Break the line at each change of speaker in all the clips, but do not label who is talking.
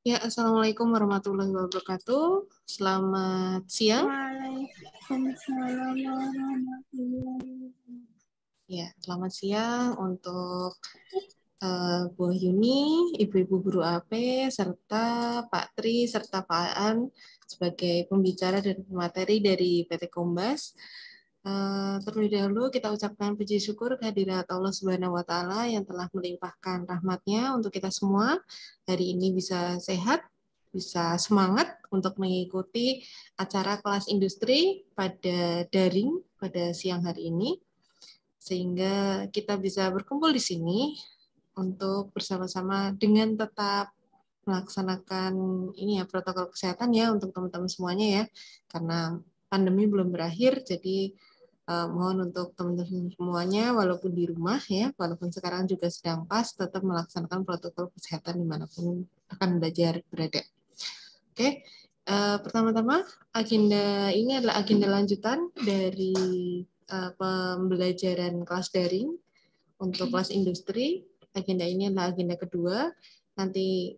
Ya, Assalamualaikum warahmatullahi wabarakatuh. Selamat siang.
Waalaikumsalam warahmatullahi wabarakatuh.
Ya, selamat siang untuk Bu Yuni, Ibu-Ibu Guru AP, serta Pak Tri, serta Pak Aan sebagai pembicara dan pemateri dari PT Kombas. Terlebih dahulu kita ucapkan puji syukur kehadirat Allah Subhanahu wa Ta'ala yang telah melimpahkan rahmat-Nya untuk kita semua. Hari ini bisa sehat, bisa semangat untuk mengikuti acara kelas industri pada daring pada siang hari ini, sehingga kita bisa berkumpul di sini untuk bersama-sama dengan tetap melaksanakan ini ya protokol kesehatan ya untuk teman-teman semuanya ya, karena pandemi belum berakhir. Jadi mohon untuk teman-teman semuanya walaupun di rumah ya, walaupun sekarang juga sedang pas, tetap melaksanakan protokol kesehatan dimanapun akan belajar berada. Oke, pertama-tama agenda ini adalah agenda lanjutan dari pembelajaran kelas daring untuk kelas industri. Agenda ini adalah agenda kedua. Nanti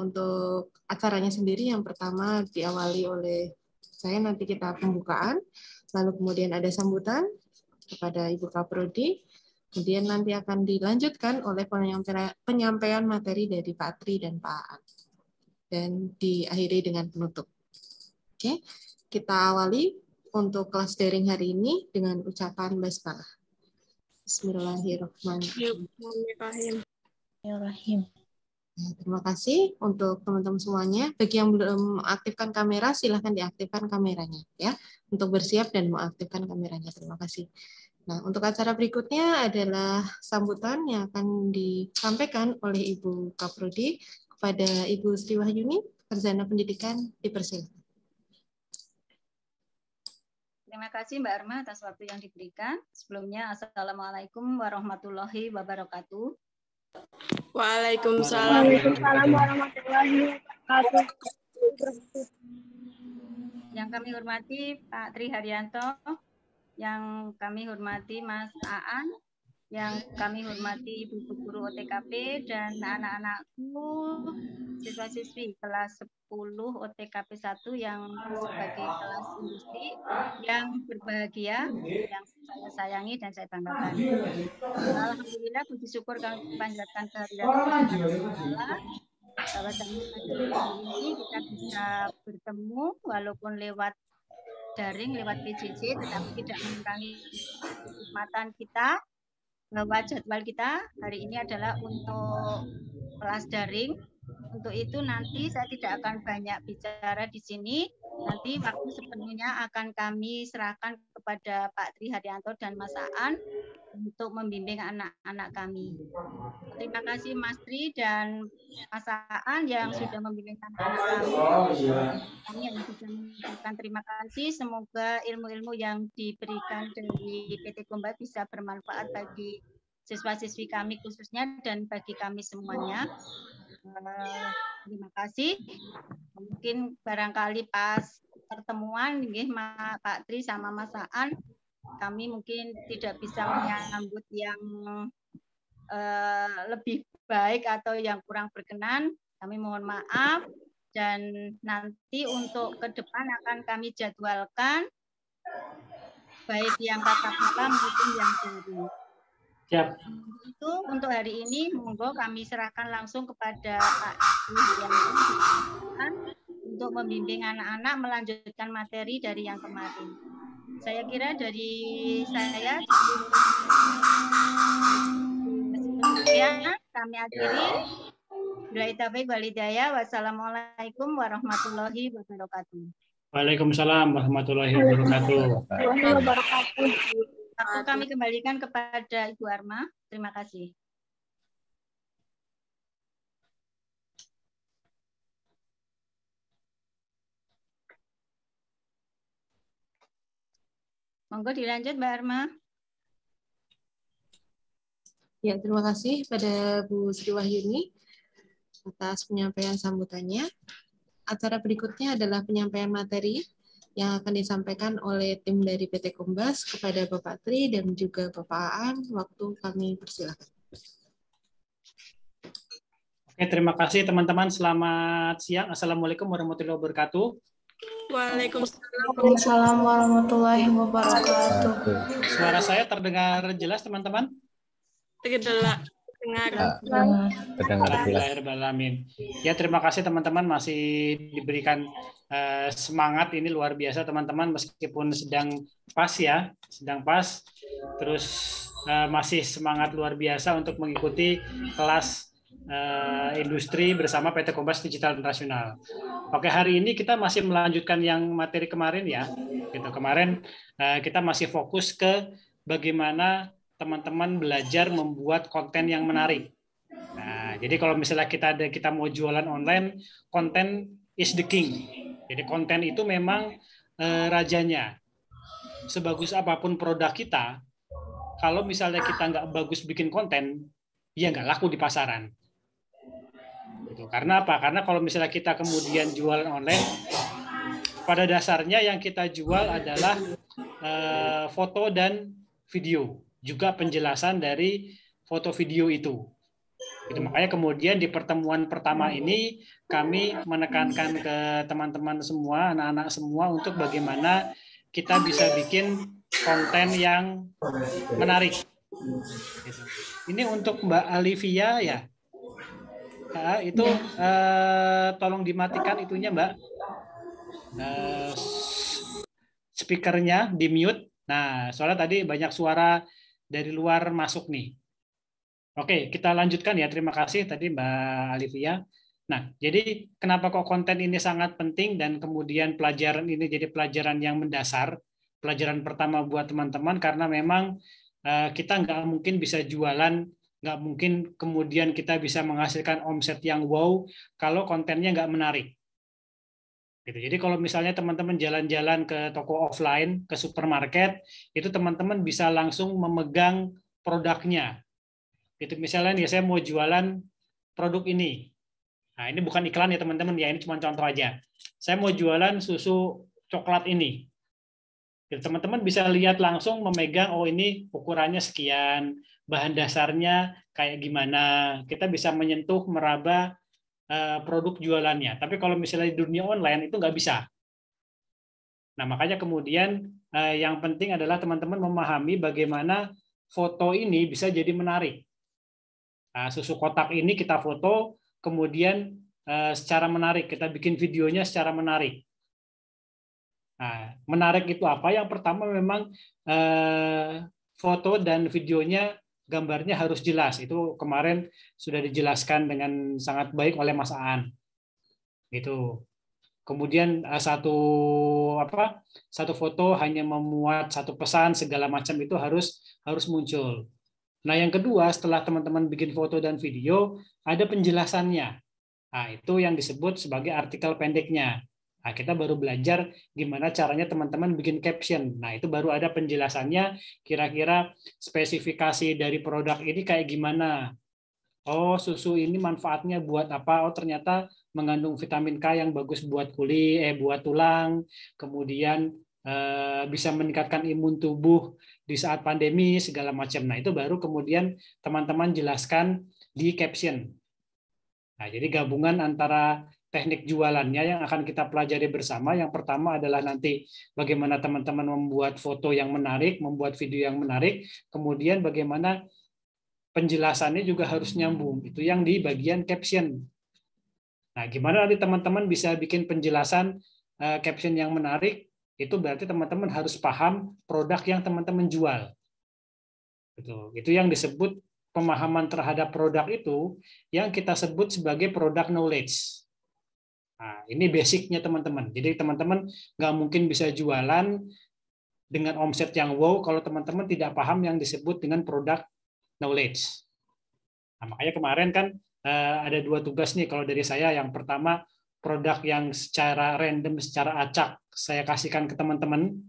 untuk acaranya sendiri yang pertama diawali oleh saya, nanti kita pembukaan, lalu kemudian ada sambutan kepada Ibu Kaprodi, kemudian nanti akan dilanjutkan oleh penyampaian materi dari Pak Tri dan Pak Aan, dan diakhiri dengan penutup. Oke, kita awali untuk kelas daring hari ini dengan ucapan basmalah. Bismillahirrahmanirrahim. Terima kasih untuk teman-teman semuanya. Bagi yang belum mengaktifkan kamera, silahkan diaktifkan kameranya ya, untuk bersiap dan mengaktifkan kameranya. Terima kasih. Nah, untuk acara berikutnya adalah sambutan yang akan disampaikan oleh Ibu Kaprodi kepada Ibu Sri Wahyuni, Sarjana Pendidikan, dipersilakan.
Terima kasih Mbak Arma atas waktu yang diberikan. Sebelumnya, Assalamualaikum warahmatullahi wabarakatuh.
Waalaikumsalam warahmatullahi wabarakatuh.
Yang kami hormati Pak Tri Haryanto, yang kami hormati Mas Aan, yang kami hormati Ibu Guru OTKP dan anak-anakku siswa-siswi kelas 10 OTKP 1 yang sebagai kelas industri yang berbahagia, yang saya sayangi dan saya banggakan. Alhamdulillah, puji syukur kami panjatkan kehadirat Allah Subhanahu wa Ta'ala bahwasanya pada hari ini kita bisa bertemu walaupun lewat daring, lewat PJJ, tetapi tidak mengurangi kenikmatan kita bahwa jadwal kita hari ini adalah untuk kelas daring. Untuk itu nanti saya tidak akan banyak bicara di sini. Nanti waktu sepenuhnya akan kami serahkan kepada Pak Tri Haryanto dan Mas Aan untuk membimbing anak-anak kami. Terima kasih Mas Tri dan Mas Aan yang sudah membimbing anak-anak kami. Kami hanya bisa mengucapkan terima kasih. Semoga ilmu-ilmu yang diberikan dari PT Kombas bisa bermanfaat bagi siswa-siswi kami khususnya dan bagi kami semuanya. Terima kasih. Mungkin barangkali pas pertemuan Pak Tri sama Mas Aan, kami mungkin tidak bisa menyambut yang lebih baik atau yang kurang berkenan. Kami mohon maaf, dan nanti untuk ke depan akan kami jadwalkan baik yang tatap muka maupun yang daring.
Siap.
Itu untuk hari ini monggo kami serahkan langsung kepada Pak Haryanto untuk membimbing anak-anak melanjutkan materi dari yang kemarin. Saya kira dari saya kami akhiri. Bila taufiq wal hidayah. Wassalamualaikum warahmatullahi wabarakatuh.
Waalaikumsalam warahmatullahi wabarakatuh.
Waktu kami kembalikan kepada Ibu Arma. Terima kasih. Monggo dilanjut Mbak Arma.
Ya, terima kasih pada Bu Sri Wahyuni atas penyampaian sambutannya. Acara berikutnya adalah penyampaian materi yang akan disampaikan oleh tim dari PT Kombas kepada Bapak Tri dan juga Bapak Aan. Waktu kami persilakan.
Oke, terima kasih teman-teman. Selamat siang. Assalamualaikum warahmatullahi wabarakatuh.
Waalaikumsalam warahmatullahi wabarakatuh.
Suara saya terdengar jelas teman-teman?
Terdengar.
Alhamdulillahirrahmanirrahim. Ya, terima kasih teman-teman masih diberikan semangat ini luar biasa teman-teman meskipun sedang pas ya, sedang pas. Terus masih semangat luar biasa untuk mengikuti kelas industri bersama PT Kompas Digital Internasional. Oke, hari ini kita masih melanjutkan yang materi kemarin ya. Gitu. Kemarin kita masih fokus ke bagaimana teman-teman belajar membuat konten yang menarik. Nah, jadi kalau misalnya kita mau jualan online, konten is the king. Jadi konten itu memang rajanya. Sebagus apapun produk kita, kalau misalnya kita nggak bagus bikin konten, ya nggak laku di pasaran. Gitu. Karena apa? Karena kalau misalnya kita kemudian jualan online, pada dasarnya yang kita jual adalah foto dan video, juga penjelasan dari foto video itu. Gitu, makanya kemudian di pertemuan pertama ini kami menekankan ke teman-teman semua, anak-anak semua untuk bagaimana kita bisa bikin konten yang menarik. Gitu. Ini untuk Mbak Alivia ya. Itu tolong dimatikan itunya Mbak. Speakernya di mute. Nah, soalnya tadi banyak suara dari luar masuk nih. Oke, kita lanjutkan ya. Terima kasih tadi Mbak Alivia. Nah, jadi kenapa kok konten ini sangat penting dan kemudian pelajaran ini jadi pelajaran yang mendasar, pelajaran pertama buat teman-teman karena memang kita nggak mungkin bisa jualan, nggak mungkin kemudian kita bisa menghasilkan omset yang wow kalau kontennya nggak menarik. Gitu. Jadi kalau misalnya teman-teman jalan-jalan ke toko offline, ke supermarket, itu teman-teman bisa langsung memegang produknya. Gitu. Misalnya nih saya mau jualan produk ini. Nah, ini bukan iklan ya teman-teman ya, ini cuma contoh aja. Saya mau jualan susu coklat ini. Gitu. Teman-teman bisa lihat langsung memegang, oh ini ukurannya sekian, bahan dasarnya kayak gimana. Kita bisa menyentuh, meraba produk jualannya. Tapi kalau misalnya di dunia online itu nggak bisa. Nah, makanya kemudian yang penting adalah teman-teman memahami bagaimana foto ini bisa jadi menarik. Nah, susu kotak ini kita foto, kemudian secara menarik, kita bikin videonya secara menarik. Nah, menarik itu apa? Yang pertama memang foto dan videonya, gambarnya harus jelas. Itu kemarin sudah dijelaskan dengan sangat baik oleh Mas Aan. Gitu. Kemudian satu foto hanya memuat satu pesan segala macam itu harus muncul. Nah, yang kedua setelah teman-teman bikin foto dan video ada penjelasannya. Nah, itu yang disebut sebagai artikel pendeknya. Nah, kita baru belajar gimana caranya teman-teman bikin caption. Nah, itu baru ada penjelasannya, kira-kira spesifikasi dari produk ini kayak gimana. Oh, susu ini manfaatnya buat apa? Oh, ternyata mengandung vitamin K yang bagus buat kulit, buat tulang. Kemudian bisa meningkatkan imun tubuh di saat pandemi segala macam. Nah, itu baru kemudian teman-teman jelaskan di caption. Nah, jadi gabungan antara teknik jualannya yang akan kita pelajari bersama. Yang pertama adalah nanti bagaimana teman-teman membuat foto yang menarik, membuat video yang menarik, kemudian bagaimana penjelasannya juga harus nyambung. Itu yang di bagian caption. Nah, gimana nanti teman-teman bisa bikin penjelasan caption yang menarik, itu berarti teman-teman harus paham produk yang teman-teman jual. Itu yang disebut pemahaman terhadap produk itu yang kita sebut sebagai product knowledge. Nah, ini basicnya teman-teman. Jadi teman-teman nggak mungkin bisa jualan dengan omset yang wow kalau teman-teman tidak paham yang disebut dengan product knowledge. Nah, makanya kemarin kan ada dua tugas nih kalau dari saya. Yang pertama, produk yang secara random, secara acak saya kasihkan ke teman-teman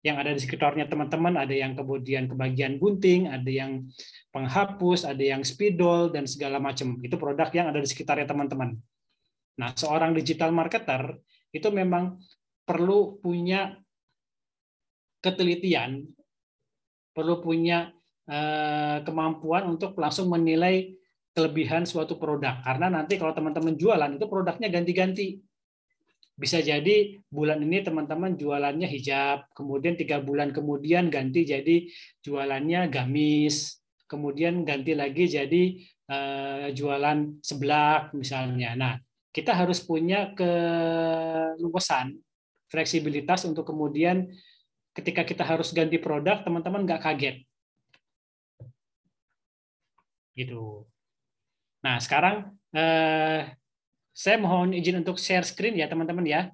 yang ada di sekitarnya teman-teman. Ada yang kemudian kebagian gunting, ada yang penghapus, ada yang spidol, dan segala macam. Itu produk yang ada di sekitarnya teman-teman. Nah, seorang digital marketer itu memang perlu punya ketelitian, perlu punya kemampuan untuk langsung menilai kelebihan suatu produk. Karena nanti kalau teman-teman jualan itu produknya ganti-ganti. Bisa jadi bulan ini teman-teman jualannya hijab, kemudian 3 bulan kemudian ganti jadi jualannya gamis, kemudian ganti lagi jadi jualan seblak misalnya. Nah, kita harus punya keluasan, fleksibilitas untuk kemudian ketika kita harus ganti produk, teman-teman nggak kaget. Gitu. Nah, sekarang saya mohon izin untuk share screen ya, teman-teman ya.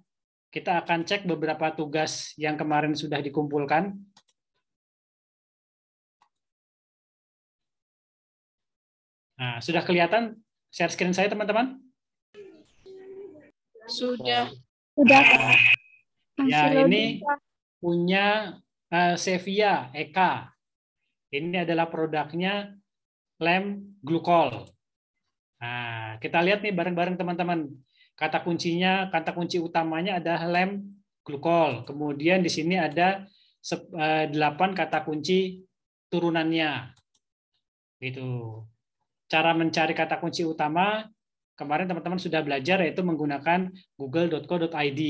Kita akan cek beberapa tugas yang kemarin sudah dikumpulkan. Nah, sudah kelihatan share screen saya, teman-teman?
Sudah.
Ya, ini punya Sevia Eka. Ini adalah produknya lem glukol. Nah, kita lihat nih bareng-bareng teman-teman. Kata kuncinya, kata kunci utamanya adalah lem glukol. Kemudian di sini ada 8 kata kunci turunannya. Gitu. Cara mencari kata kunci utama kemarin teman-teman sudah belajar, yaitu menggunakan google.co.id.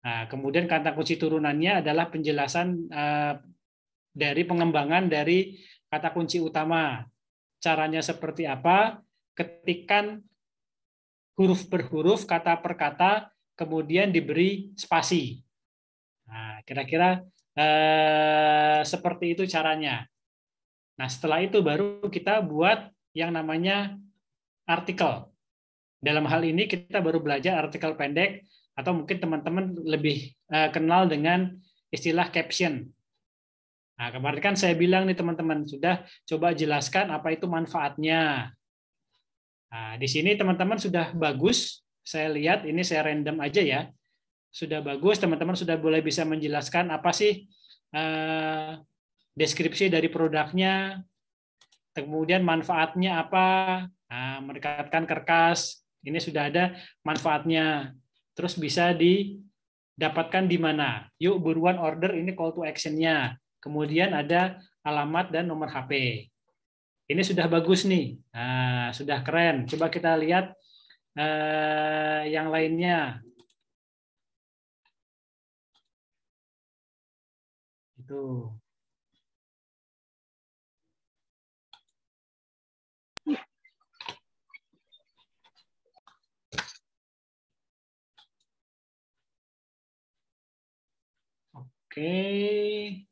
Nah, kemudian kata kunci turunannya adalah penjelasan dari pengembangan dari kata kunci utama. Caranya seperti apa? Ketikkan huruf per huruf, kata per kata, kemudian diberi spasi. Nah, kira-kira seperti itu caranya. Nah, setelah itu baru kita buat yang namanya artikel. Dalam hal ini kita baru belajar artikel pendek, atau mungkin teman-teman lebih kenal dengan istilah caption. Nah, kemarin kan saya bilang nih teman-teman, sudah coba jelaskan apa itu manfaatnya. Nah, di sini teman-teman sudah bagus, saya lihat ini saya random aja ya. Sudah bagus, teman-teman sudah boleh bisa menjelaskan apa sih deskripsi dari produknya, kemudian manfaatnya apa, nah, mendekatkan kerkas, ini sudah ada manfaatnya. Terus bisa didapatkan di mana? Yuk buruan order, ini call to action-nya. Kemudian ada alamat dan nomor HP. Ini sudah bagus nih, nah, sudah keren. Coba kita lihat yang lainnya. Itu. Oke.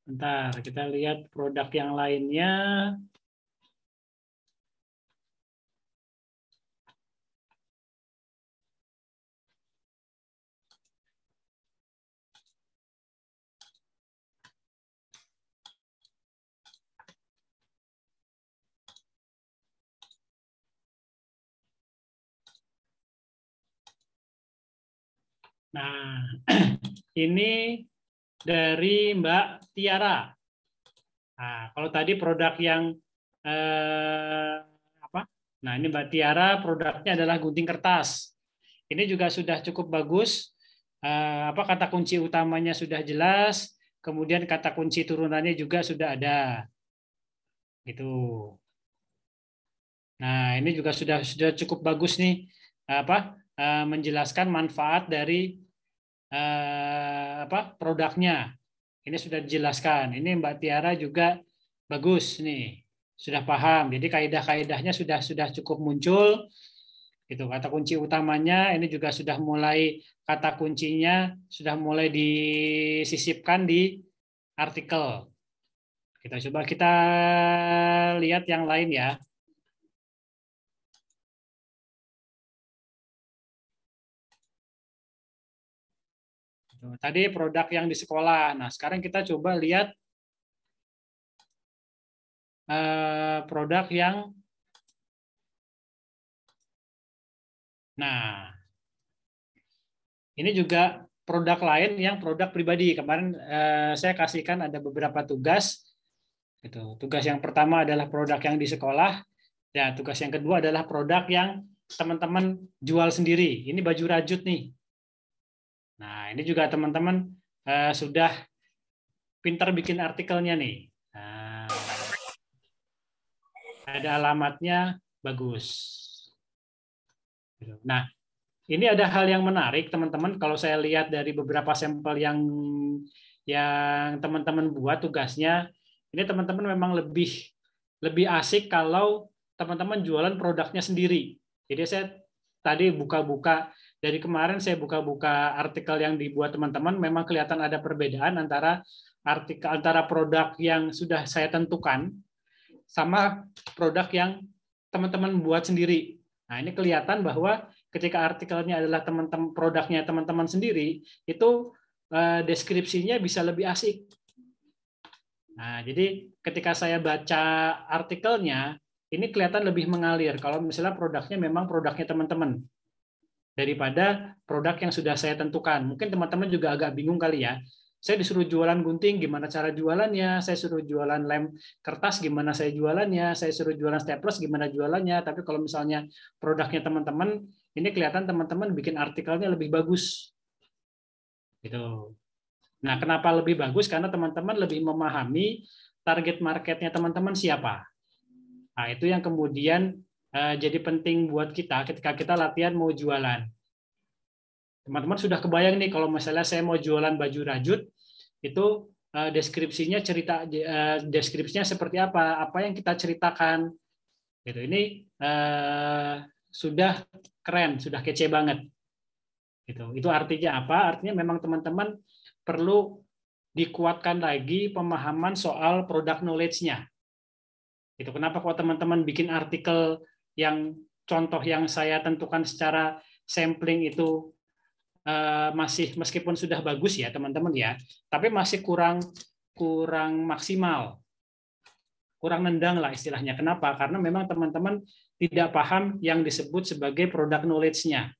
Bentar, kita lihat produk yang lainnya. Nah, ini dari Mbak Tiara. Nah, kalau tadi produk yang apa? Nah, ini Mbak Tiara, produknya adalah gunting kertas. Ini juga sudah cukup bagus. Apa kata kunci utamanya sudah jelas, kemudian kata kunci turunannya juga sudah ada. Gitu. Nah, ini juga sudah cukup bagus nih, apa? Menjelaskan manfaat dari produknya. Ini sudah dijelaskan. Ini Mbak Tiara juga bagus nih, sudah paham. Jadi kaidah-kaidahnya sudah cukup muncul. Gitu. Kata kunci utamanya ini juga sudah mulai, kata kuncinya sudah mulai disisipkan di artikel. Coba kita lihat yang lain ya. Tadi produk yang di sekolah. Nah, sekarang kita coba lihat produk yang, nah, ini juga produk lain yang produk pribadi. Kemarin saya kasihkan ada beberapa tugas. Tugas yang pertama adalah produk yang di sekolah. Ya, tugas yang kedua adalah produk yang teman-teman jual sendiri. Ini baju rajut nih. Nah, ini juga teman-teman sudah pintar bikin artikelnya nih. Nah, ada alamatnya, bagus. Nah, ini ada hal yang menarik, teman-teman. Kalau saya lihat dari beberapa sampel yang teman-teman buat tugasnya, ini teman-teman memang lebih asik kalau teman-teman jualan produknya sendiri. Jadi saya tadi buka-buka, dari kemarin saya buka-buka artikel yang dibuat teman-teman, memang kelihatan ada perbedaan antara produk yang sudah saya tentukan sama produk yang teman-teman buat sendiri. Nah, ini kelihatan bahwa ketika artikelnya adalah produknya teman-teman sendiri, itu deskripsinya bisa lebih asik. Nah, jadi ketika saya baca artikelnya, ini kelihatan lebih mengalir kalau misalnya produknya memang produknya teman-teman daripada produk yang sudah saya tentukan. Mungkin teman-teman juga agak bingung kali ya. Saya disuruh jualan gunting, gimana cara jualannya? Saya suruh jualan lem kertas, gimana saya jualannya? Saya suruh jualan staples, gimana jualannya? Tapi kalau misalnya produknya teman-teman, ini kelihatan teman-teman bikin artikelnya lebih bagus. Gitu. Nah, kenapa lebih bagus? Karena teman-teman lebih memahami target marketnya teman-teman siapa. Nah, itu yang kemudian jadi penting buat kita ketika kita latihan mau jualan. Teman-teman sudah kebayang nih kalau misalnya saya mau jualan baju rajut, itu deskripsinya seperti apa yang kita ceritakan. Gitu. Ini sudah keren, sudah kece banget. Gitu. Itu artinya apa? Artinya memang teman-teman perlu dikuatkan lagi pemahaman soal product knowledge-nya. Itu kenapa kalau teman-teman bikin artikel yang contoh yang saya tentukan secara sampling itu masih meskipun sudah bagus ya teman-teman ya, tapi masih kurang maksimal, kurang nendang lah istilahnya. Kenapa? Karena memang teman-teman tidak paham yang disebut sebagai product knowledge-nya.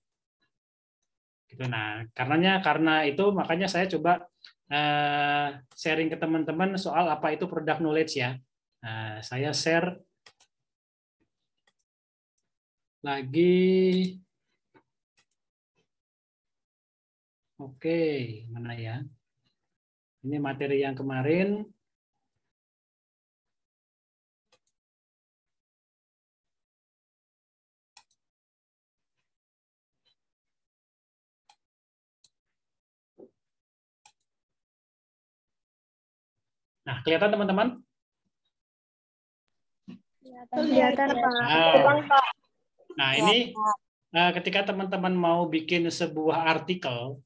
Gitu. Nah, karena itu makanya saya coba sharing ke teman-teman soal apa itu product knowledge ya. Nah, saya share lagi. Oke, mana ya? Ini materi yang kemarin. Nah, kelihatan teman-teman?
Kelihatan, Pak.
Nah, ini ketika teman-teman mau bikin sebuah artikel,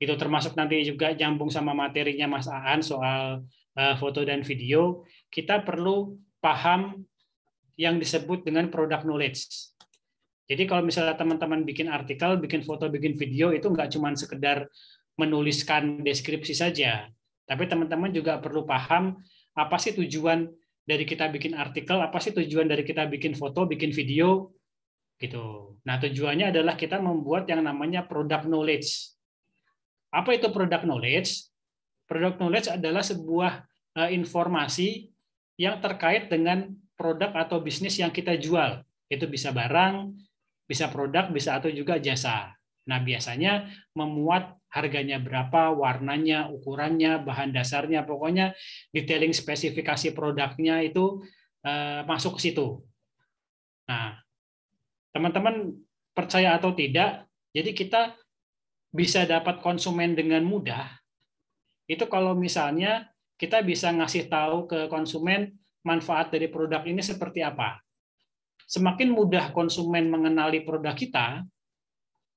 itu termasuk nanti juga nyambung sama materinya Mas Aan soal foto dan video, kita perlu paham yang disebut dengan product knowledge. Jadi kalau misalnya teman-teman bikin artikel, bikin foto, bikin video, itu nggak cuma sekedar menuliskan deskripsi saja, tapi teman-teman juga perlu paham apa sih tujuan dari kita bikin artikel, apa sih tujuan dari kita bikin foto, bikin video, gitu. Nah, tujuannya adalah kita membuat yang namanya product knowledge. Apa itu product knowledge? Product knowledge adalah sebuah informasi yang terkait dengan produk atau bisnis yang kita jual. Itu bisa barang, bisa produk, bisa atau juga jasa. Nah, biasanya memuat harganya berapa, warnanya, ukurannya, bahan dasarnya, pokoknya detailing spesifikasi produknya itu masuk ke situ. Nah, teman-teman percaya atau tidak, jadi kita bisa dapat konsumen dengan mudah, itu kalau misalnya kita bisa ngasih tahu ke konsumen manfaat dari produk ini seperti apa. Semakin mudah konsumen mengenali produk kita,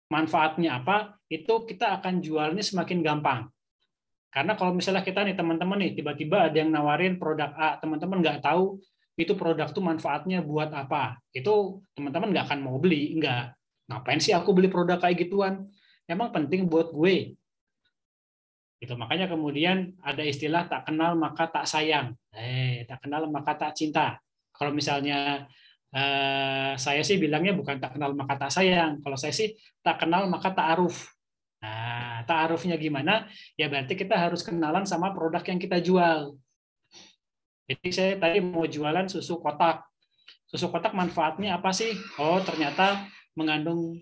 manfaatnya apa, itu kita akan jualnya semakin gampang. Karena kalau misalnya kita nih teman-teman nih, tiba-tiba ada yang nawarin produk A, teman-teman nggak tahu itu produk tuh manfaatnya buat apa, itu teman-teman nggak akan mau beli, nggak. Ngapain sih aku beli produk kayak gituan? Emang penting buat gue. Itu makanya kemudian ada istilah tak kenal maka tak sayang. Tak kenal maka tak cinta. Kalau misalnya saya sih bilangnya bukan tak kenal maka tak sayang. Kalau saya sih tak kenal maka tak aruf. Nah, tak arufnya gimana? Ya berarti kita harus kenalan sama produk yang kita jual. Jadi saya tadi mau jualan susu kotak. Susu kotak manfaatnya apa sih? Oh, ternyata mengandung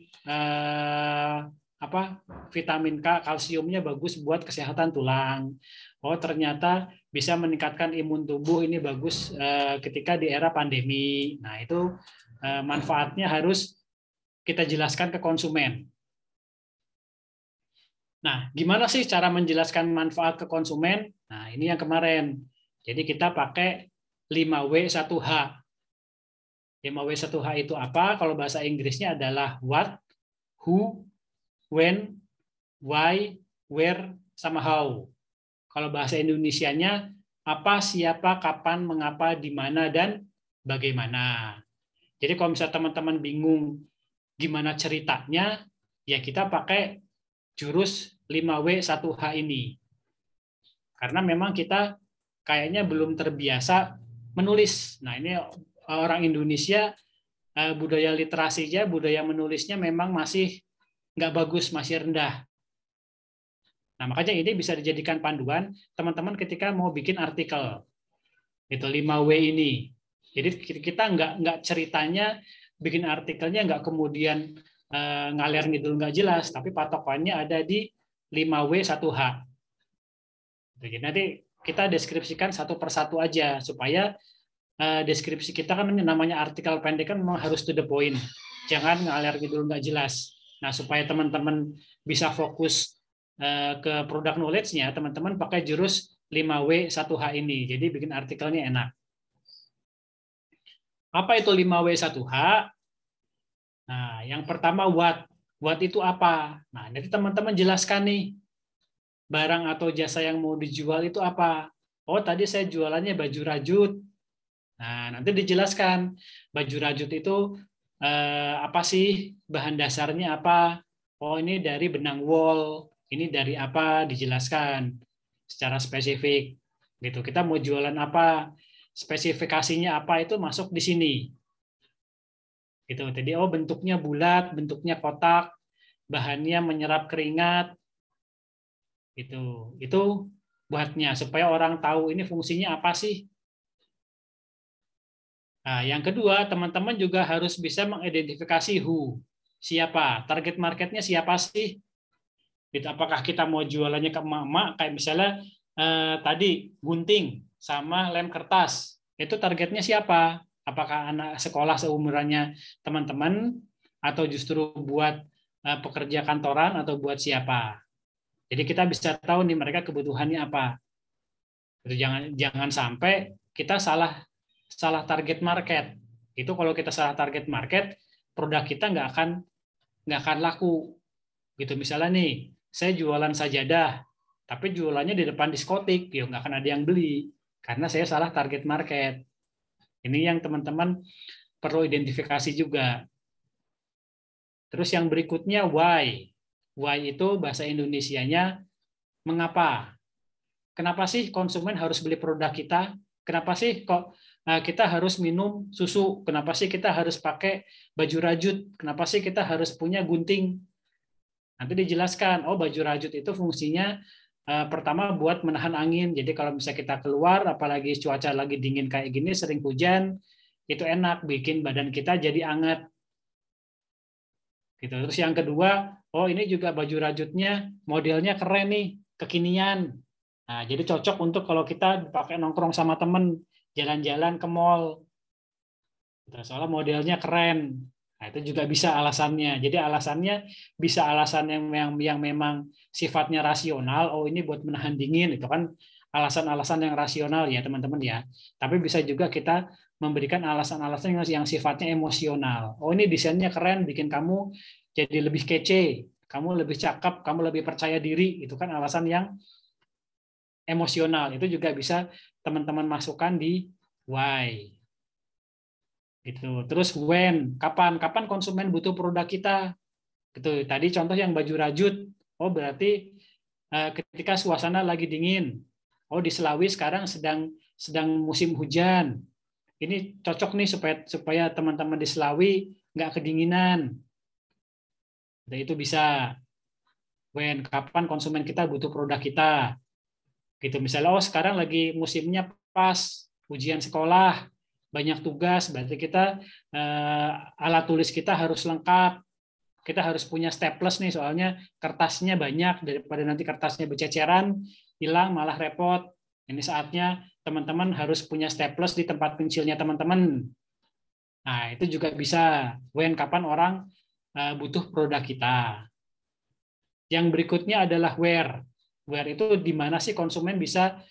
vitamin K, kalsiumnya bagus buat kesehatan tulang. Oh, ternyata bisa meningkatkan imun tubuh, ini bagus ketika di era pandemi. Nah, itu manfaatnya harus kita jelaskan ke konsumen. Nah, gimana sih cara menjelaskan manfaat ke konsumen? Nah, ini yang kemarin. Jadi kita pakai 5W1H. 5W1H itu apa? Kalau bahasa Inggrisnya adalah what, who, when, why, where, sama how. Kalau bahasa Indonesianya apa, siapa, kapan, mengapa, di mana, dan bagaimana. Jadi kalau misalnya teman-teman bingung gimana ceritanya, ya kita pakai jurus 5W1H ini. Karena memang kita kayaknya belum terbiasa menulis. Nah, ini orang Indonesia, budaya literasinya, budaya menulisnya memang masih nggak bagus, masih rendah. Nah, makanya ini bisa dijadikan panduan teman-teman ketika mau bikin artikel. Itu 5W ini. Jadi kita nggak ceritanya, bikin artikelnya nggak kemudian ngalir ngidul nggak jelas, tapi patokannya ada di 5W1H. Jadi nanti kita deskripsikan satu persatu aja, supaya deskripsi kita kan namanya artikel pendek kan memang harus to the point. Jangan ngalir ngidul nggak jelas. Nah, supaya teman-teman bisa fokus ke product knowledge-nya, teman-teman pakai jurus 5W1H ini. Jadi bikin artikelnya enak. Apa itu 5W1H? Nah, yang pertama what. What itu apa? Nah, nanti teman-teman jelaskan nih. Barang atau jasa yang mau dijual itu apa? Oh, tadi saya jualannya baju rajut. Nah, nanti dijelaskan baju rajut itu apa sih? Bahan dasarnya apa? Oh, ini dari benang wol. Ini dari apa? Dijelaskan secara spesifik. Gitu. Kita mau jualan apa? Spesifikasinya apa itu masuk di sini. Gitu. Jadi oh bentuknya bulat, bentuknya kotak, bahannya menyerap keringat. Itu buatnya supaya orang tahu ini fungsinya apa sih. Nah, yang kedua, teman-teman juga harus bisa mengidentifikasi who. Siapa? Target marketnya siapa sih? Gitu. Apakah kita mau jualannya ke emak-emak kayak misalnya tadi gunting sama lem kertas. Itu targetnya siapa? Apakah anak sekolah seumurannya teman-teman atau justru buat pekerja kantoran atau buat siapa? Jadi kita bisa tahu nih mereka kebutuhannya apa. Itu jangan sampai kita salah target market. Itu kalau kita salah target market, produk kita nggak akan laku. Gitu misalnya nih, saya jualan sajadah, tapi jualannya di depan diskotik, ya nggak akan ada yang beli karena saya salah target market. Ini yang teman-teman perlu identifikasi juga. Terus yang berikutnya why. Why itu bahasa Indonesianya mengapa. Kenapa sih konsumen harus beli produk kita? Kenapa sih kok kita harus minum susu? Kenapa sih kita harus pakai baju rajut? Kenapa sih kita harus punya gunting? Nanti dijelaskan, oh baju rajut itu fungsinya pertama buat menahan angin. Jadi kalau misalnya kita keluar, apalagi cuaca lagi dingin kayak gini, sering hujan, itu enak, bikin badan kita jadi anget. Gitu. Terus yang kedua, oh ini juga baju rajutnya modelnya keren nih, kekinian. Nah, jadi cocok untuk kalau kita pakai nongkrong sama temen, jalan-jalan ke mall. Soalnya modelnya keren. Nah, itu juga bisa alasannya. Jadi alasannya bisa alasan yang memang sifatnya rasional. Oh, ini buat menahan dingin. Itu kan alasan-alasan yang rasional ya, teman-teman ya. Tapi bisa juga kita memberikan alasan-alasan yang sifatnya emosional. Oh, ini desainnya keren, bikin kamu jadi lebih kece, kamu lebih cakep, kamu lebih percaya diri. Itu kan alasan yang emosional. Itu juga bisa teman-teman masukkan di why. Gitu. Terus when, kapan konsumen butuh produk kita. Gitu. Tadi contoh yang baju rajut. Oh, berarti ketika suasana lagi dingin. Oh, di Selawi sekarang sedang musim hujan. Ini cocok nih supaya teman-teman di Selawi nggak kedinginan. Nah, itu bisa. When, kapan konsumen kita butuh produk kita. Gitu. Misalnya, oh sekarang lagi musimnya pas ujian sekolah, banyak tugas, berarti kita alat tulis kita harus lengkap. kita harus punya staples nih, soalnya kertasnya banyak, daripada nanti kertasnya berceceran, hilang malah repot. Ini saatnya teman-teman harus punya staples di tempat pensilnya teman-teman. Nah, itu juga bisa when kapan orang butuh produk kita. Yang berikutnya adalah where. Where itu di mana sih konsumen bisa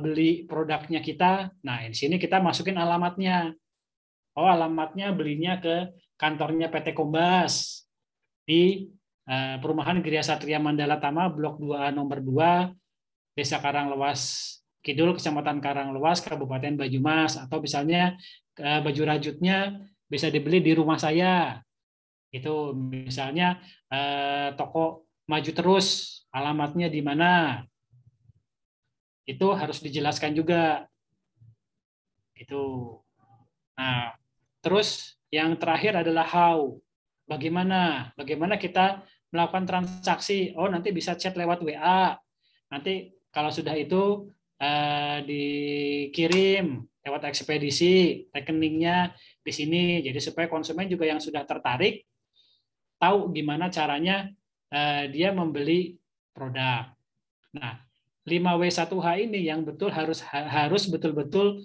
beli produknya kita. Nah, di sini kita masukin alamatnya. Oh, alamatnya belinya ke kantornya PT Kombas di Perumahan Gria Satria Mandala Tama, Blok 2A nomor 2, Desa Karanglewas Kidul, Kecamatan Karanglewas, Kabupaten Banyumas. Atau misalnya baju rajutnya bisa dibeli di rumah saya. Itu misalnya toko Maju Terus, alamatnya di mana? Itu harus dijelaskan juga. Itu. Nah, terus yang terakhir adalah how. Bagaimana? Bagaimana kita melakukan transaksi? Oh, nanti bisa chat lewat WA. Nanti kalau sudah itu dikirim lewat ekspedisi, rekeningnya di sini. Jadi supaya konsumen juga yang sudah tertarik tahu gimana caranya dia membeli produk. Nah, 5W1H ini yang betul harus betul-betul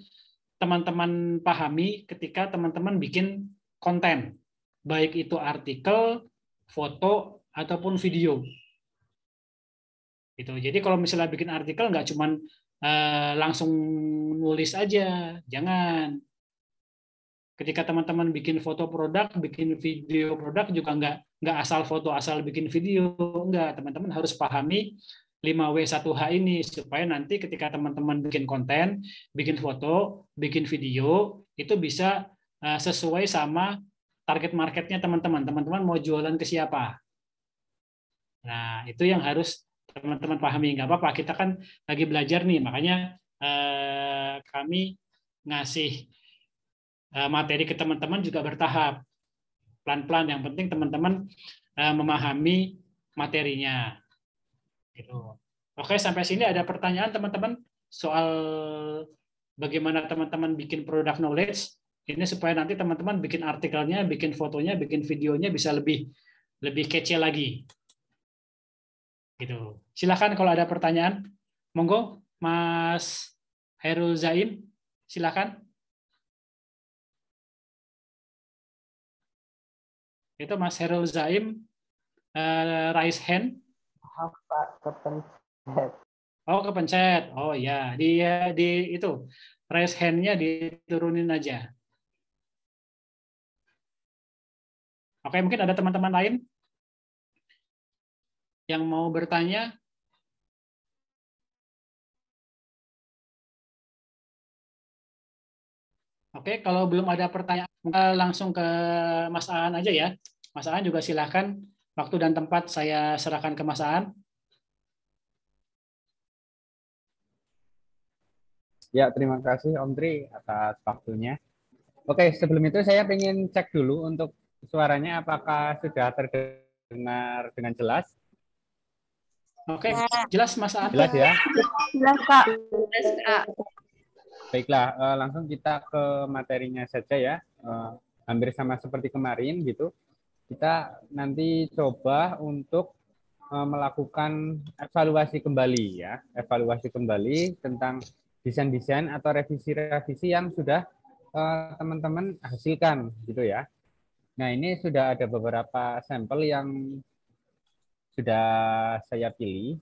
teman-teman pahami ketika teman-teman bikin konten, baik itu artikel, foto, ataupun video. Gitu. Jadi kalau misalnya bikin artikel nggak cuman langsung nulis aja, jangan. Ketika teman-teman bikin foto produk, bikin video produk juga nggak asal foto, asal bikin video, enggak. Teman-teman harus pahami 5W1H ini supaya nanti ketika teman-teman bikin konten, bikin foto, bikin video, itu bisa sesuai sama target marketnya teman-teman. Teman-teman mau jualan ke siapa? Nah, itu yang harus teman-teman pahami. Nggak apa-apa, kita kan lagi belajar nih, makanya kami ngasih materi ke teman-teman juga bertahap. Pelan-pelan, yang penting teman-teman memahami materinya. Gitu. Oke, sampai sini ada pertanyaan teman-teman soal bagaimana teman-teman bikin product knowledge ini supaya nanti teman-teman bikin artikelnya, bikin fotonya, bikin videonya bisa lebih kece lagi. Gitu. Silakan kalau ada pertanyaan. Monggo, Mas Hairul Zaim, silakan. Itu Mas Hairul Zaim, raise hand.
Pak, kepencet.
Oh, kepencet. Oh ya, di itu raise hand-nya diturunin aja. Oke, mungkin ada teman-teman lain yang mau bertanya. Oke, kalau belum ada pertanyaan, langsung ke Mas Aan aja ya. Mas Aan juga silahkan. Waktu dan tempat saya serahkan ke Mas Aan.
Ya, terima kasih Om Tri atas waktunya. Oke, sebelum itu saya ingin cek dulu untuk suaranya apakah sudah terdengar dengan jelas.
Oke, jelas Mas Aan.
Jelas ya?
Jelas, Kak.
Jelas, Kak.
Baiklah, langsung kita ke materinya saja ya. Hampir sama seperti kemarin gitu. Kita nanti coba untuk melakukan evaluasi kembali ya. Evaluasi kembali tentang desain-desain atau revisi-revisi yang sudah teman-teman hasilkan gitu ya. Nah, ini sudah ada beberapa sampel yang sudah saya pilih.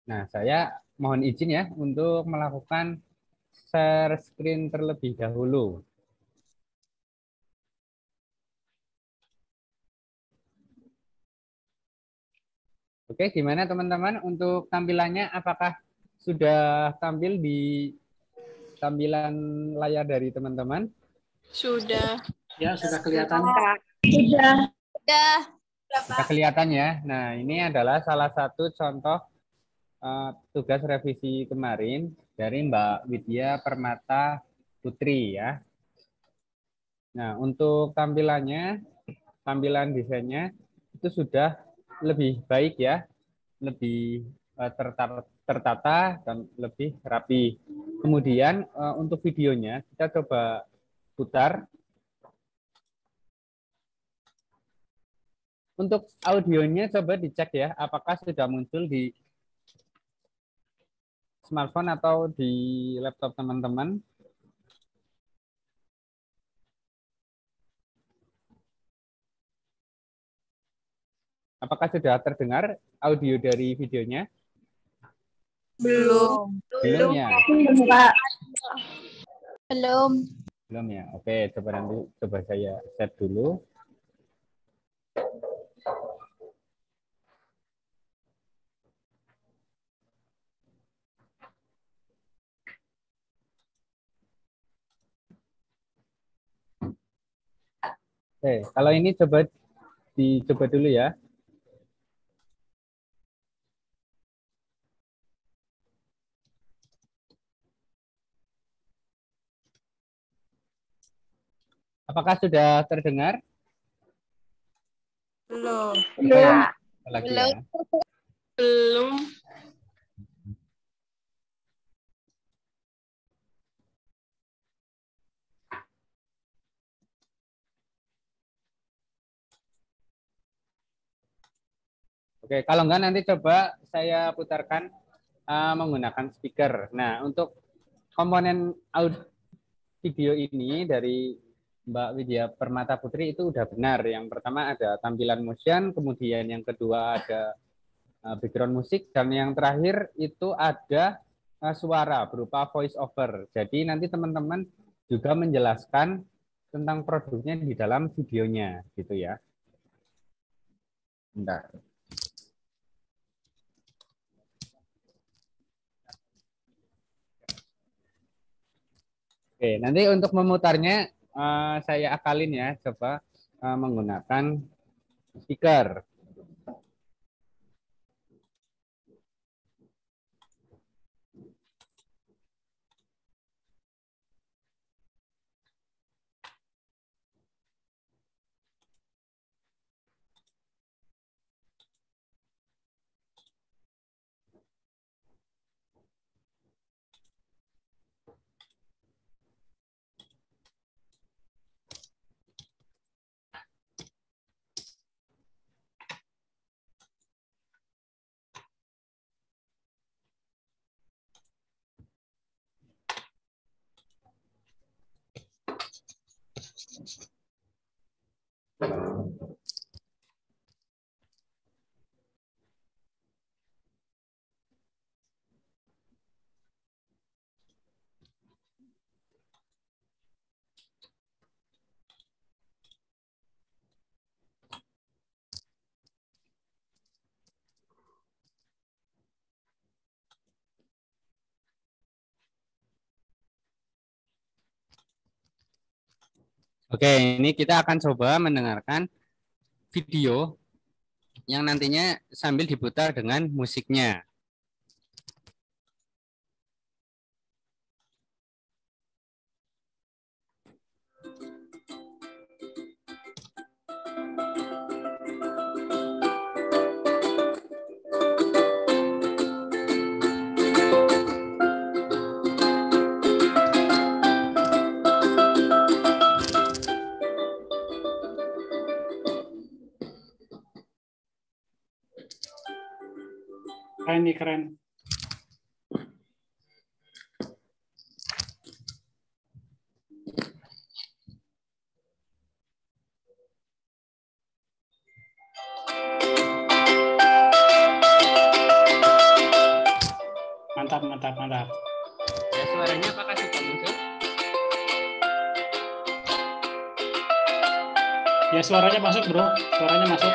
Nah, saya mohon izin ya untuk melakukan share screen terlebih dahulu. Oke, gimana teman-teman untuk tampilannya? Apakah sudah tampil di tampilan layar dari teman-teman?
Sudah.
Ya, sudah kelihatan.
Sudah kelihatan ya. Nah, ini adalah salah satu contoh tugas revisi kemarin dari Mbak Widya Permata Putri ya. Nah, untuk tampilannya, tampilan desainnya itu sudah lebih baik ya, lebih tertata dan lebih rapi. Kemudian untuk videonya kita coba putar. Untuk audionya coba dicek ya, apakah sudah muncul di smartphone atau di laptop teman-teman. Apakah sudah terdengar audio dari videonya?
Belum.
Belum ya?
Belum.
Belum ya? Oke, coba saya set dulu. Oke, kalau ini dicoba dulu ya. Apakah sudah terdengar?
Belum.
Lagi ya.
Belum.
Oke, kalau enggak nanti coba saya putarkan menggunakan speaker. Nah, untuk komponen video ini dari Mbak Widya Permata Putri itu udah benar. Yang pertama ada tampilan motion, kemudian yang kedua ada background musik, dan yang terakhir itu ada suara berupa voice over. Jadi nanti teman-teman juga menjelaskan tentang produknya di dalam videonya, gitu ya. Bentar. Oke, nanti untuk memutarnya saya akalin ya, coba menggunakan speaker. Oke, ini kita akan coba mendengarkan video yang nantinya sambil diputar dengan musiknya.
Keren nih, keren. Mantap, mantap, mantap.
Ya, suaranya apakah sudah muncul?
Ya, suaranya masuk, bro. Suaranya masuk.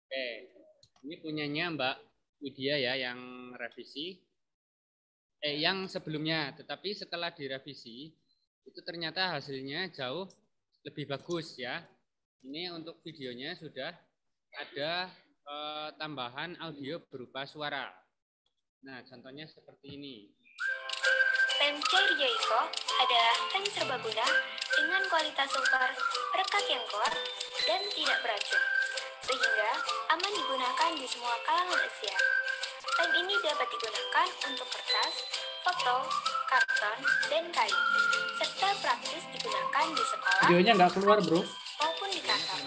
Oke, ini punyanya Mbak Widya ya yang revisi. Yang sebelumnya, tetapi setelah direvisi itu ternyata hasilnya jauh lebih bagus ya. Ini untuk videonya sudah ada tambahan audio berupa suara. Nah, contohnya seperti ini.
Lem cair Joico adalah lem serbaguna dengan kualitas super, perekat yang kuat, dan tidak beracun. sehingga aman digunakan di semua kalangan usia. Lem ini dapat digunakan untuk kertas, foto, karton, dan kain, serta praktis digunakan di sekolah,
Videonya nggak keluar, bro.
maupun di kantor.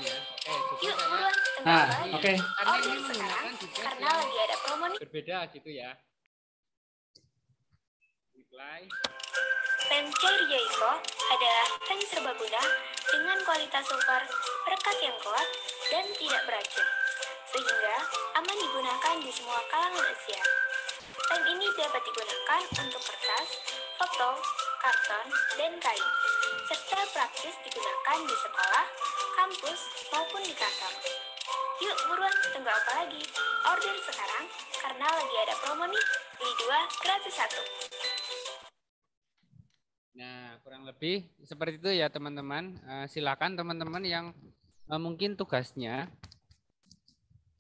Yuk buruan,
Nah,
tengah
oke.
order sekarang karena lagi ada promo nih.
Berbeda gitu ya. Reply.
Pen cair Yoico adalah pen serbaguna dengan kualitas super, perekat yang kuat, dan tidak beracun, sehingga aman digunakan di semua kalangan usia. Pen ini dapat digunakan untuk kertas, foto, karton, dan kain, serta praktis digunakan di sekolah, kampus, maupun di kantor. Yuk buruan, tunggu apa lagi? Order sekarang karena lagi ada promo nih, beli 2 gratis 1.
Nah, kurang lebih seperti itu ya teman-teman. Silakan teman-teman yang mungkin tugasnya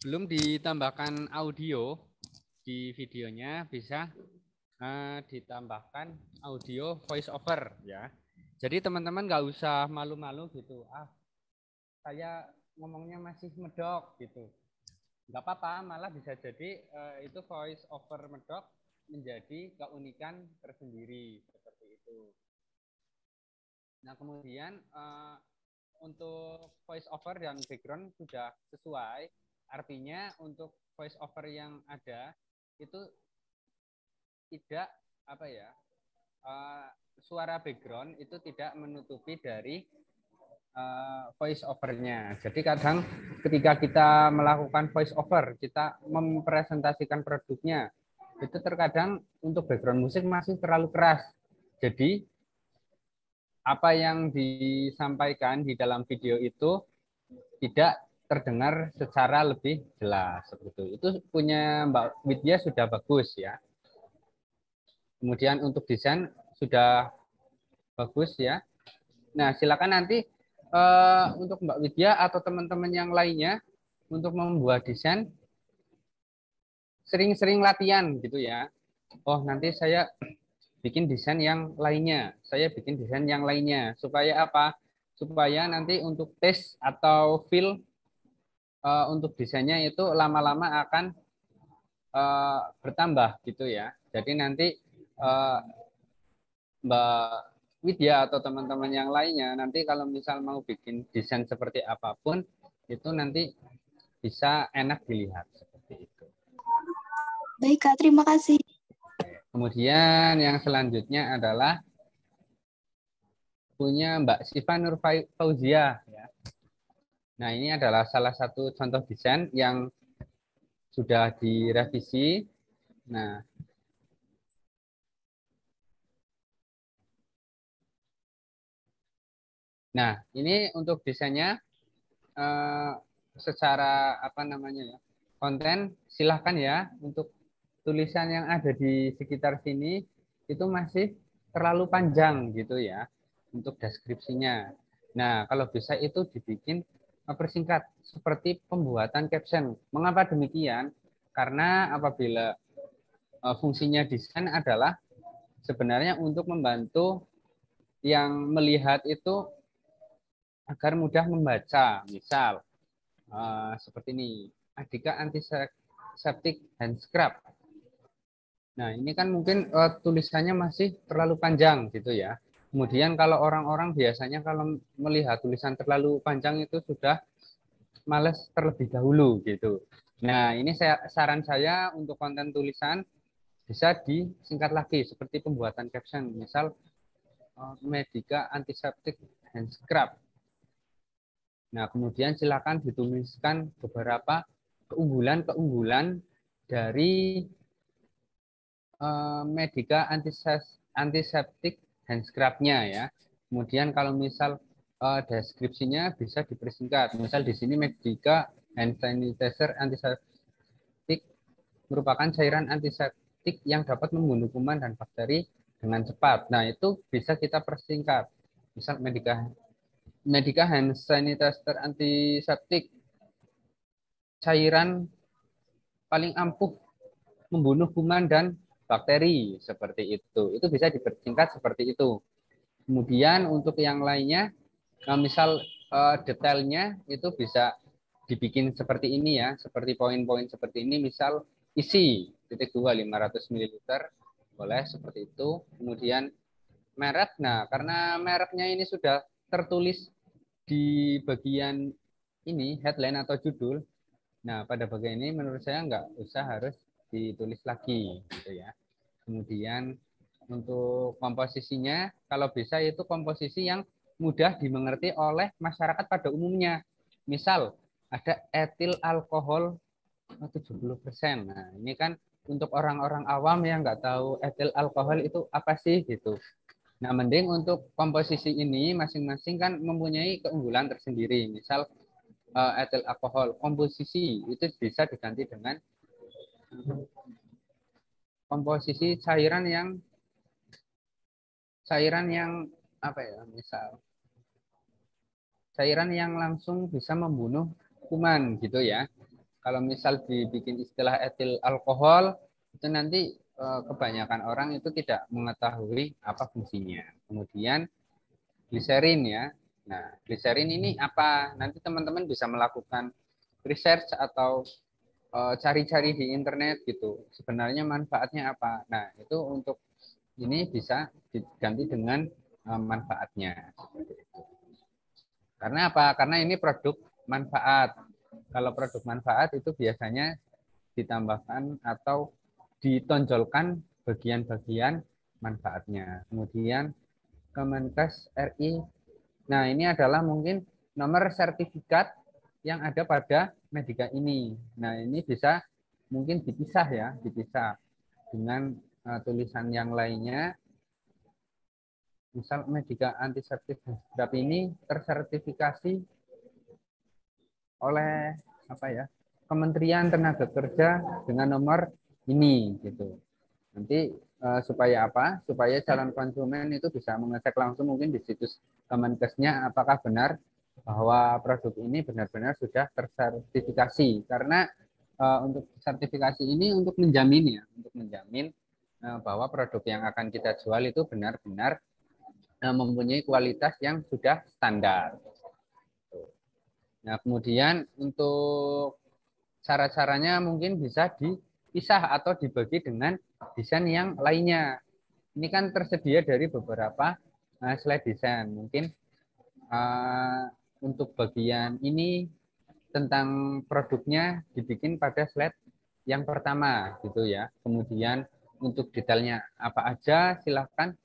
belum ditambahkan audio di videonya, bisa ditambahkan audio voice over ya. Jadi teman-teman nggak usah malu-malu gitu. Saya ngomongnya masih medok gitu. Nggak apa-apa, malah bisa jadi itu voice over medok menjadi keunikan tersendiri seperti itu. Nah, kemudian untuk voice over dan background sudah sesuai. Artinya untuk voice over yang ada itu tidak suara background itu tidak menutupi dari voice overnya. Jadi kadang ketika kita melakukan voice over, kita mempresentasikan produknya, itu terkadang untuk background musik masih terlalu keras. Jadi apa yang disampaikan di dalam video itu tidak terdengar secara lebih jelas seperti itu. Itu punya Mbak Widya sudah bagus ya. Kemudian untuk desain sudah bagus ya. Nah, silakan nanti untuk Mbak Widya atau teman-teman yang lainnya untuk membuat desain sering-sering latihan gitu ya. Oh, nanti saya bikin desain yang lainnya. Saya bikin desain yang lainnya. Supaya apa? Supaya nanti untuk tes atau feel untuk desainnya itu lama-lama akan bertambah gitu ya. Jadi nanti Mbak Widya atau teman-teman yang lainnya nanti kalau misal mau bikin desain seperti apapun itu nanti bisa enak dilihat seperti itu.
Baik Kak, terima kasih.
Kemudian yang selanjutnya adalah punya Mbak Siva Nur Fauzia. Ya. Nah, ini adalah salah satu contoh desain yang sudah direvisi. Nah, ini untuk desainnya secara konten silahkan ya untuk tulisan yang ada di sekitar sini itu masih terlalu panjang gitu ya untuk deskripsinya. Nah, kalau bisa itu dibikin persingkat seperti pembuatan caption. Mengapa demikian? Karena apabila fungsinya desain adalah sebenarnya untuk membantu yang melihat itu agar mudah membaca. Misal seperti ini, Adhika Antiseptic Hand Scrub. Nah, ini kan mungkin tulisannya masih terlalu panjang gitu ya. Kemudian kalau orang-orang biasanya kalau melihat tulisan terlalu panjang itu sudah males terlebih dahulu gitu. Nah, ini saran saya untuk konten tulisan bisa disingkat lagi seperti pembuatan caption. Misal Medika Antiseptic Hand Scrub. Nah, kemudian silakan dituliskan beberapa keunggulan-keunggulan dari Medika Antiseptic Hand Scrub-nya ya. Kemudian kalau misal deskripsinya bisa dipersingkat. Misal di sini Medika Hand Sanitizer Antiseptic merupakan cairan antiseptik yang dapat membunuh kuman dan bakteri dengan cepat. Nah, itu bisa kita persingkat. Misal Medika Hand Sanitizer Antiseptik cairan paling ampuh membunuh kuman dan bakteri seperti itu. Itu bisa dipersingkat seperti itu. Kemudian untuk yang lainnya, misal detailnya itu bisa dibikin seperti ini ya, seperti poin-poin seperti ini, misal isi titik 2 500 ml, boleh seperti itu. Kemudian merek, nah karena mereknya ini sudah tertulis di bagian ini, headline atau judul, nah pada bagian ini menurut saya nggak usah harus ditulis lagi gitu ya. Kemudian untuk komposisinya, kalau bisa itu komposisi yang mudah dimengerti oleh masyarakat pada umumnya. Misal ada etil alkohol 70%. Nah, ini kan untuk orang-orang awam yang nggak tahu etil alkohol itu apa sih gitu. Nah, mending untuk komposisi ini masing-masing kan mempunyai keunggulan tersendiri. Misal etil alkohol komposisi itu bisa diganti dengan komposisi cairan yang apa ya, misal cairan yang langsung bisa membunuh kuman gitu ya. Kalau misal dibikin istilah etil alkohol, itu nanti kebanyakan orang itu tidak mengetahui apa fungsinya. Kemudian gliserin ya. Nah, gliserin ini apa? Nanti teman-teman bisa melakukan research atau cari-cari di internet gitu. Sebenarnya manfaatnya apa? Nah, itu untuk ini bisa diganti dengan manfaatnya. Seperti itu. Karena apa? Karena ini produk manfaat. Kalau produk manfaat itu biasanya ditambahkan atau ditonjolkan bagian-bagian manfaatnya. Kemudian Kemenkes RI. Nah, ini adalah mungkin nomor sertifikat yang ada pada Medika ini. Nah, ini bisa mungkin dipisah ya, dipisah dengan tulisan yang lainnya. Misal Medika antiseptik ini tersertifikasi oleh apa ya, Kementerian Tenaga Kerja dengan nomor ini gitu. Nanti supaya apa? Supaya calon konsumen itu bisa mengecek langsung mungkin di situs Kemenkesnya apakah benar bahwa produk ini benar-benar sudah tersertifikasi. Karena untuk sertifikasi ini untuk menjamin ya, untuk menjamin bahwa produk yang akan kita jual itu benar-benar mempunyai kualitas yang sudah standar. Nah, kemudian untuk cara-caranya mungkin bisa dipisah atau dibagi dengan desain yang lainnya. Ini kan tersedia dari beberapa slide desain. Mungkin untuk bagian ini tentang produknya dibikin pada slide yang pertama gitu ya. Kemudian untuk detailnya apa aja silahkan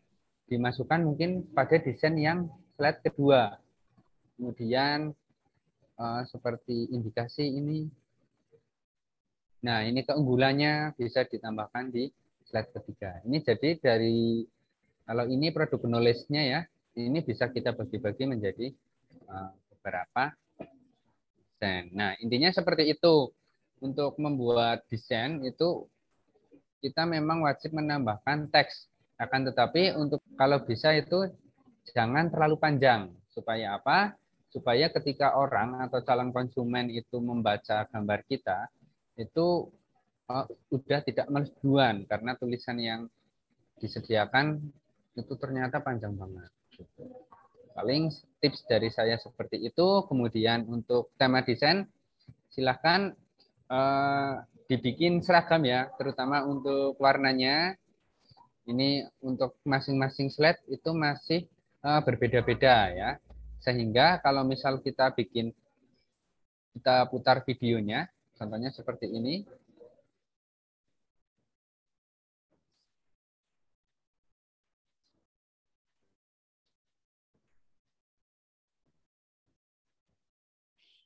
dimasukkan mungkin pada desain yang slide kedua. Kemudian seperti indikasi ini. Nah, ini keunggulannya bisa ditambahkan di slide ketiga. Ini jadi dari, kalau ini produk knowledge-nya ya, ini bisa kita bagi-bagi menjadi beberapa desain. Nah, intinya seperti itu. Untuk membuat desain itu kita memang wajib menambahkan teks. Akan tetapi untuk kalau bisa itu jangan terlalu panjang. Supaya apa? Supaya ketika orang atau calon konsumen itu membaca gambar kita, itu udah tidak males duluan karena tulisan yang disediakan itu ternyata panjang banget. Paling tips dari saya seperti itu. Kemudian untuk tema desain, silahkan dibikin seragam ya, terutama untuk warnanya. Ini untuk masing-masing slide itu masih berbeda-beda ya. Sehingga kalau misal kita putar videonya, contohnya seperti ini.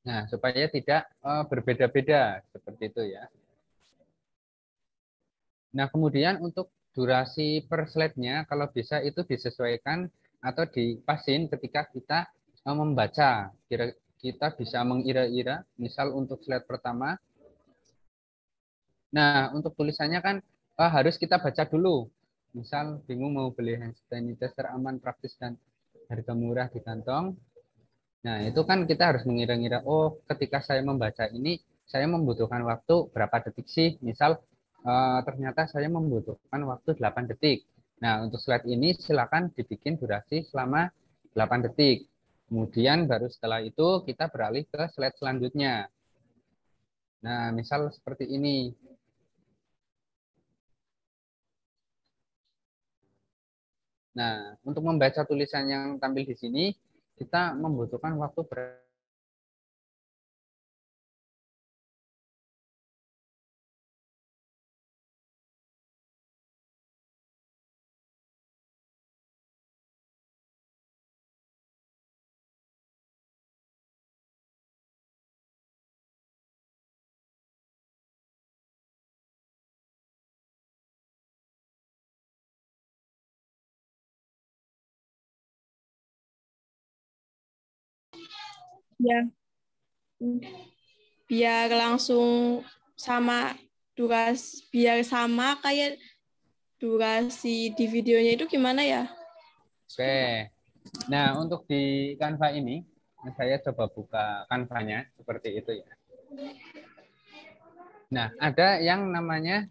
Nah, supaya tidak berbeda-beda seperti itu ya. Nah, kemudian untuk durasi per slide-nya kalau bisa itu disesuaikan atau dipasin ketika kita membaca. Kita bisa mengira-ira, misal untuk slide pertama. Nah, untuk tulisannya kan harus kita baca dulu. Misal bingung mau beli hand sanitizer aman, praktis, dan harga murah di kantong. Nah, itu kan kita harus mengira-ngira, oh ketika saya membaca ini, saya membutuhkan waktu berapa detik sih? Misal ternyata saya membutuhkan waktu 8 detik. Nah, untuk slide ini silakan dibikin durasi selama 8 detik. Kemudian baru setelah itu kita beralih ke slide selanjutnya. Nah, misal seperti ini. Nah, untuk membaca tulisan yang tampil di sini, kita membutuhkan waktu
Ya, biar langsung sama biar sama kayak durasi di videonya itu gimana ya?
Oke. Nah, untuk di Canva ini, saya coba buka Canva-nya seperti itu ya. Nah, ada yang namanya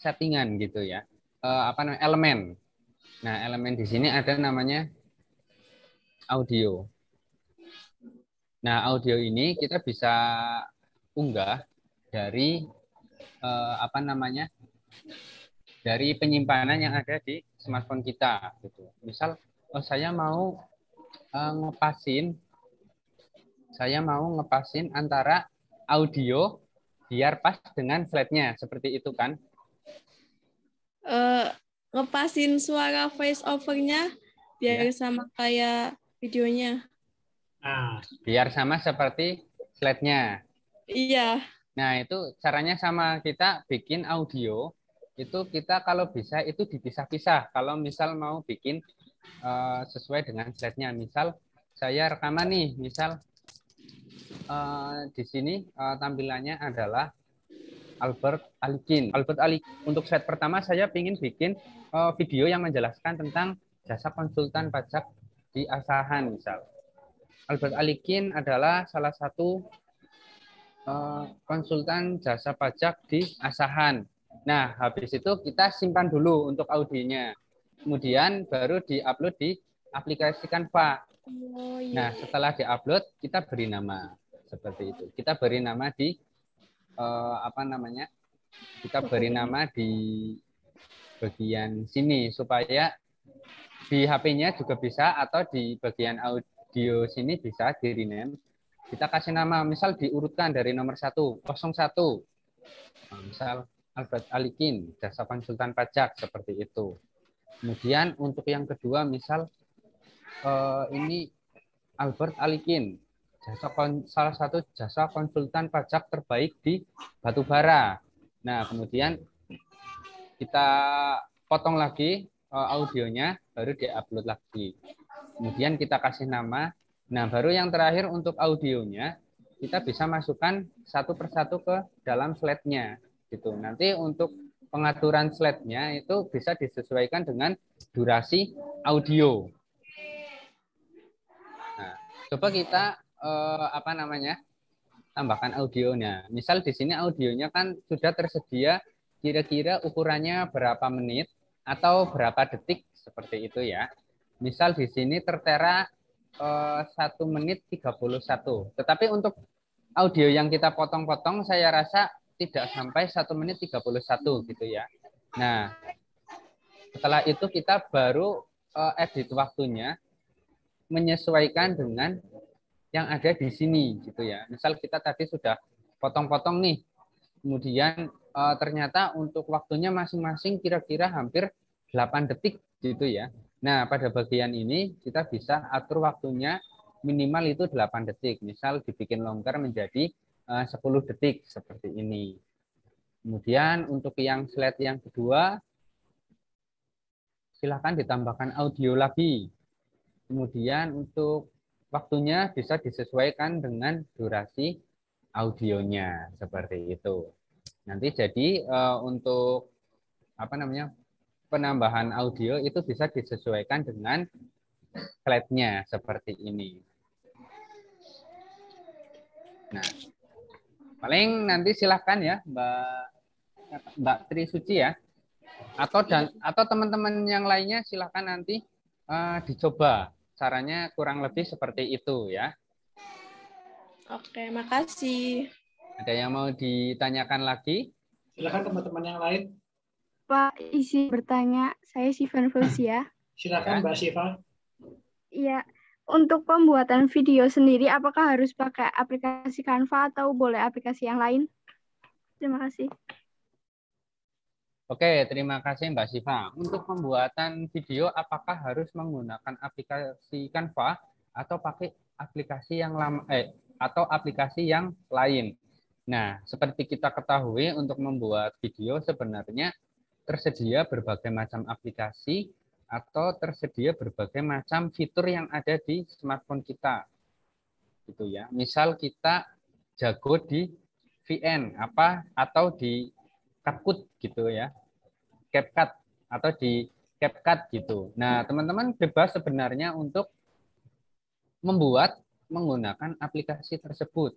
settingan gitu ya. Apa namanya? Elemen. Nah, elemen di sini ada namanya audio. Nah, audio ini kita bisa unggah dari apa namanya? Dari penyimpanan yang ada di smartphone kita gitu. Misal saya mau ngepasin antara audio biar pas dengan slide-nya seperti itu kan.
Ngepasin suara voice over-nya biar
Ya.
sama kayak videonya.
Nah,
Biar sama seperti slide-nya.
Iya.
Nah, itu caranya sama, kita bikin audio, itu kita kalau bisa itu dipisah-pisah. Kalau misal mau bikin sesuai dengan slide-nya. Misal saya rekaman nih, misal di sini tampilannya adalah Albert Alikin. Untuk slide pertama saya ingin bikin video yang menjelaskan tentang jasa konsultan pajak di Asahan misal. Albert Alikin adalah salah satu konsultan jasa pajak di Asahan. Nah, habis itu kita simpan dulu untuk audionya. Kemudian baru diupload di aplikasi Canva.
Oh, iya.
Nah, setelah diupload kita beri nama seperti itu. Kita beri nama di apa namanya? Kita beri nama di bagian sini supaya di HP-nya juga bisa atau di bagian audio sini bisa di rename. Kita kasih nama, misal diurutkan dari nomor 1, 01. Misal Albert Alikin, jasa konsultan pajak seperti itu. Kemudian untuk yang kedua, misal ini Albert Alikin, salah satu jasa konsultan pajak terbaik di batubara. Nah, kemudian kita potong lagi audionya, baru diupload lagi. Kemudian kita kasih nama. Nah, baru yang terakhir untuk audionya, kita bisa masukkan satu persatu ke dalam slide-nya. Gitu. Nanti untuk pengaturan slide-nya itu bisa disesuaikan dengan durasi audio. Nah, coba kita apa namanya? Tambahkan audionya. Misal di sini audionya kan sudah tersedia kira-kira ukurannya berapa menit atau berapa detik seperti itu ya. Misal di sini tertera 1 menit 31. Tetapi untuk audio yang kita potong-potong saya rasa tidak sampai 1 menit 31 gitu ya. Nah, setelah itu kita baru edit waktunya menyesuaikan dengan yang ada di sini gitu ya. Misal kita tadi sudah potong-potong nih. Kemudian ternyata untuk waktunya masing-masing kira-kira hampir 8 detik gitu ya. Nah, pada bagian ini kita bisa atur waktunya minimal itu 8 detik. Misal dibikin longgar menjadi 10 detik seperti ini. Kemudian untuk yang slide yang kedua, silahkan ditambahkan audio lagi. Kemudian untuk waktunya bisa disesuaikan dengan durasi audionya seperti itu. Nanti jadi untuk apa namanya penambahan audio itu bisa disesuaikan dengan slide-nya seperti ini. Nah, paling nanti silahkan ya Mbak Tri Suci ya, atau teman-teman yang lainnya silahkan nanti dicoba caranya kurang lebih seperti itu ya.
Oke, makasih.
Ada yang mau ditanyakan lagi?
Silakan teman-teman yang lain.
Pak, isi bertanya, saya Sivan Fausia.
Silakan
Ya.
Mbak Syifa.
Iya, untuk pembuatan video sendiri, apakah harus pakai aplikasi Canva atau boleh aplikasi yang lain? Terima kasih.
Oke, terima kasih Mbak Syifa. Untuk pembuatan video, apakah harus menggunakan aplikasi Canva atau pakai aplikasi yang lama atau aplikasi yang lain? Nah, seperti kita ketahui, untuk membuat video sebenarnya tersedia berbagai macam aplikasi atau tersedia berbagai macam fitur yang ada di smartphone kita. Gitu ya. Misal kita jago di VN atau di CapCut gitu ya. CapCut atau di CapCut gitu. Nah, teman-teman bebas sebenarnya untuk membuat menggunakan aplikasi tersebut.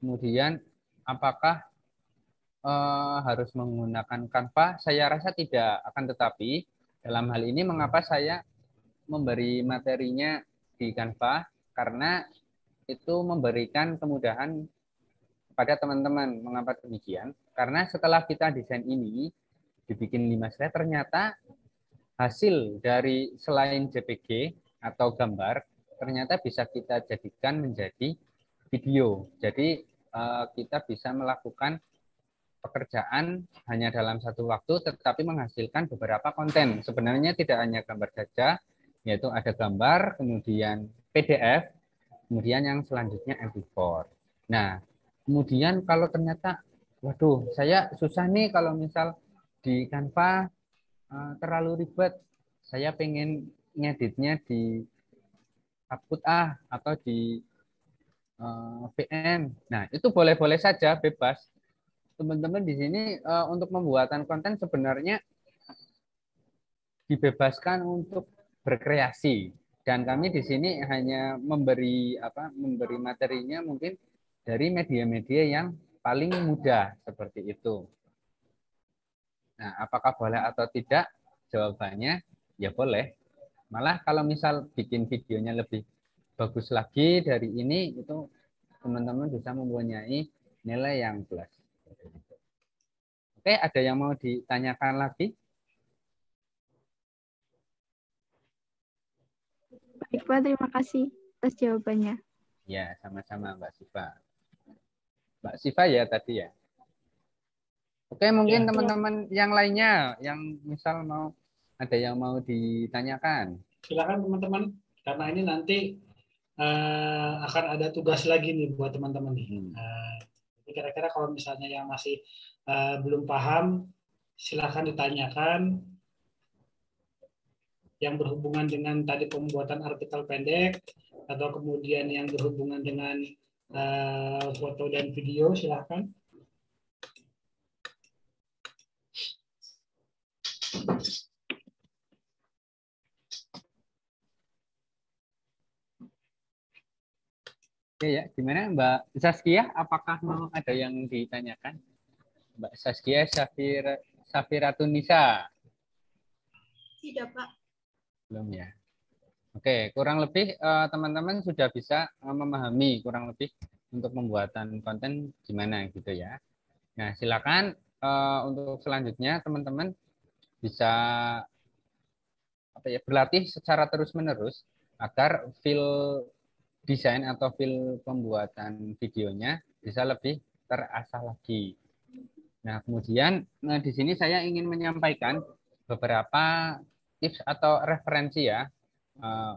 Kemudian apakah harus menggunakan Canva? Saya rasa tidak, akan tetapi dalam hal ini mengapa saya memberi materinya di Canva? Karena itu memberikan kemudahan kepada teman-teman. Mengapa demikian? Karena setelah kita desain ini dibikin 5 slide, ternyata hasil dari selain JPG atau gambar, ternyata bisa kita jadikan menjadi video. Jadi kita bisa melakukan pekerjaan hanya dalam satu waktu, tetapi menghasilkan beberapa konten. Sebenarnya tidak hanya gambar saja, yaitu ada gambar, kemudian PDF, kemudian yang selanjutnya MP4. Nah, kemudian kalau ternyata, waduh, saya susah nih kalau misal di Canva terlalu ribet, saya pengen ngeditnya di CapCut atau di VN. Nah, itu boleh-boleh saja, bebas. Teman-teman di sini untuk pembuatan konten sebenarnya dibebaskan untuk berkreasi, dan kami di sini hanya memberi materinya mungkin dari media-media yang paling mudah seperti itu. Nah, apakah boleh atau tidak? Jawabannya ya boleh. Malah kalau misal bikin videonya lebih bagus lagi dari ini, itu teman-teman bisa mempunyai nilai yang plus. Oke, ada yang mau ditanyakan lagi?
Baik, Pak, terima kasih atas jawabannya.
Ya, sama-sama Mbak Syifa. Mbak Syifa ya tadi ya. Oke, mungkin
Ya.
teman-teman yang lainnya yang misal ada yang mau ditanyakan.
Silakan teman-teman, karena ini nanti akan ada tugas lagi nih buat teman-teman nih. Kira-kira kalau misalnya yang masih belum paham, silakan ditanyakan. Yang berhubungan dengan tadi pembuatan artikel pendek, atau kemudian yang berhubungan dengan foto dan video, silakan.
Oke ya, gimana Mbak Saskia? Apakah mau ada yang ditanyakan? Mbak Saskia Safiratunisa.
Tidak, Pak.
Belum ya. Oke, kurang lebih teman-teman sudah bisa memahami kurang lebih untuk pembuatan konten gimana gitu ya. Nah, silakan untuk selanjutnya teman-teman bisa berlatih secara terus-menerus agar feel desain atau feel pembuatan videonya bisa lebih terasah lagi. Nah, kemudian di sini saya ingin menyampaikan beberapa tips atau referensi ya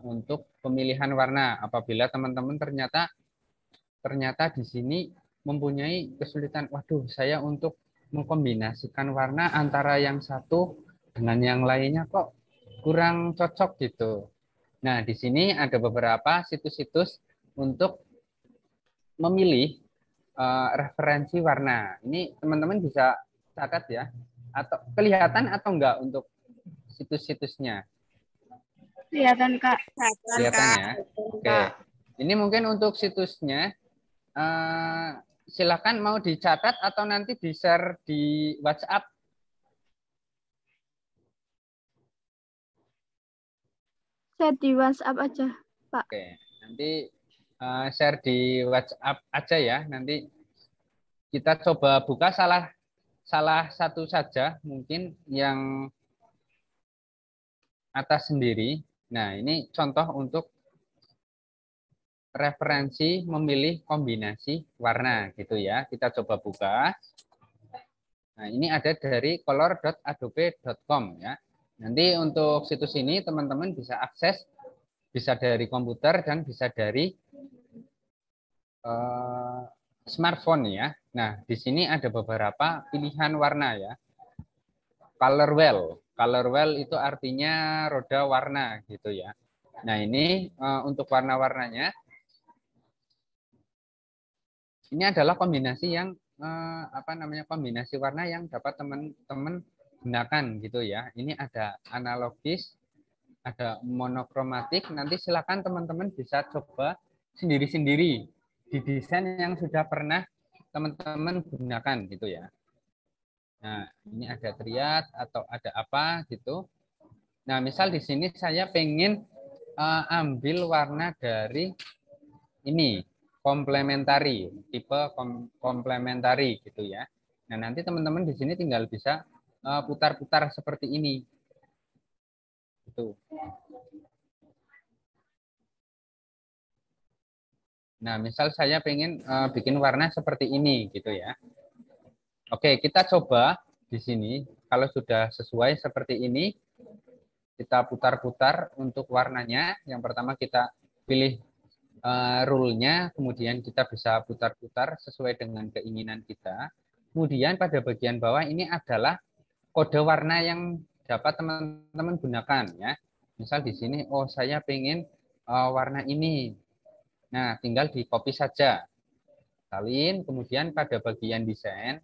untuk pemilihan warna apabila teman-teman ternyata di sini mempunyai kesulitan. Waduh, saya untuk mengkombinasikan warna antara yang satu dengan yang lainnya kok kurang cocok gitu. Nah, di sini ada beberapa situs-situs untuk memilih referensi warna. Ini teman-teman bisa catat ya. Atau kelihatan atau enggak untuk situs-situsnya?
Kelihatan, Kak.
Kelihatan ya. Oke. Ini mungkin untuk situsnya silakan mau dicatat atau nanti di-share di WhatsApp.
Saya di WhatsApp aja, Pak.
Oke, nanti share di WhatsApp aja ya. Nanti kita coba buka salah satu saja, mungkin yang atas sendiri. Nah, ini contoh untuk referensi memilih kombinasi warna gitu ya. Kita coba buka. Nah, ini ada dari color.adobe.com ya. Nanti untuk situs ini teman-teman bisa akses, bisa dari komputer dan bisa dari smartphone ya. Nah, di sini ada beberapa pilihan warna ya. Color wheel. Color wheel itu artinya roda warna gitu ya. Nah, ini untuk warna-warnanya. Ini adalah kombinasi yang kombinasi warna yang dapat teman-teman gunakan gitu ya. Ini ada analogis, ada monokromatik. Nanti silakan teman-teman bisa coba sendiri-sendiri di desain yang sudah pernah teman-teman gunakan gitu ya. Nah, ini ada triad atau ada apa gitu. Nah, misal di sini saya pengen ambil warna dari ini komplementari, tipe komplementari gitu ya. Nah, nanti teman-teman di sini tinggal bisa putar-putar seperti ini. Gitu. Nah, misal saya pengen bikin warna seperti ini gitu ya. Oke, kita coba di sini. Kalau sudah sesuai seperti ini, kita putar-putar untuk warnanya. Yang pertama kita pilih rule-nya, kemudian kita bisa putar-putar sesuai dengan keinginan kita. Kemudian pada bagian bawah ini adalah kode warna yang dapat teman-teman gunakan ya. Misal di sini, oh saya pengen warna ini. Nah, tinggal di copy saja. Salin, kemudian pada bagian desain.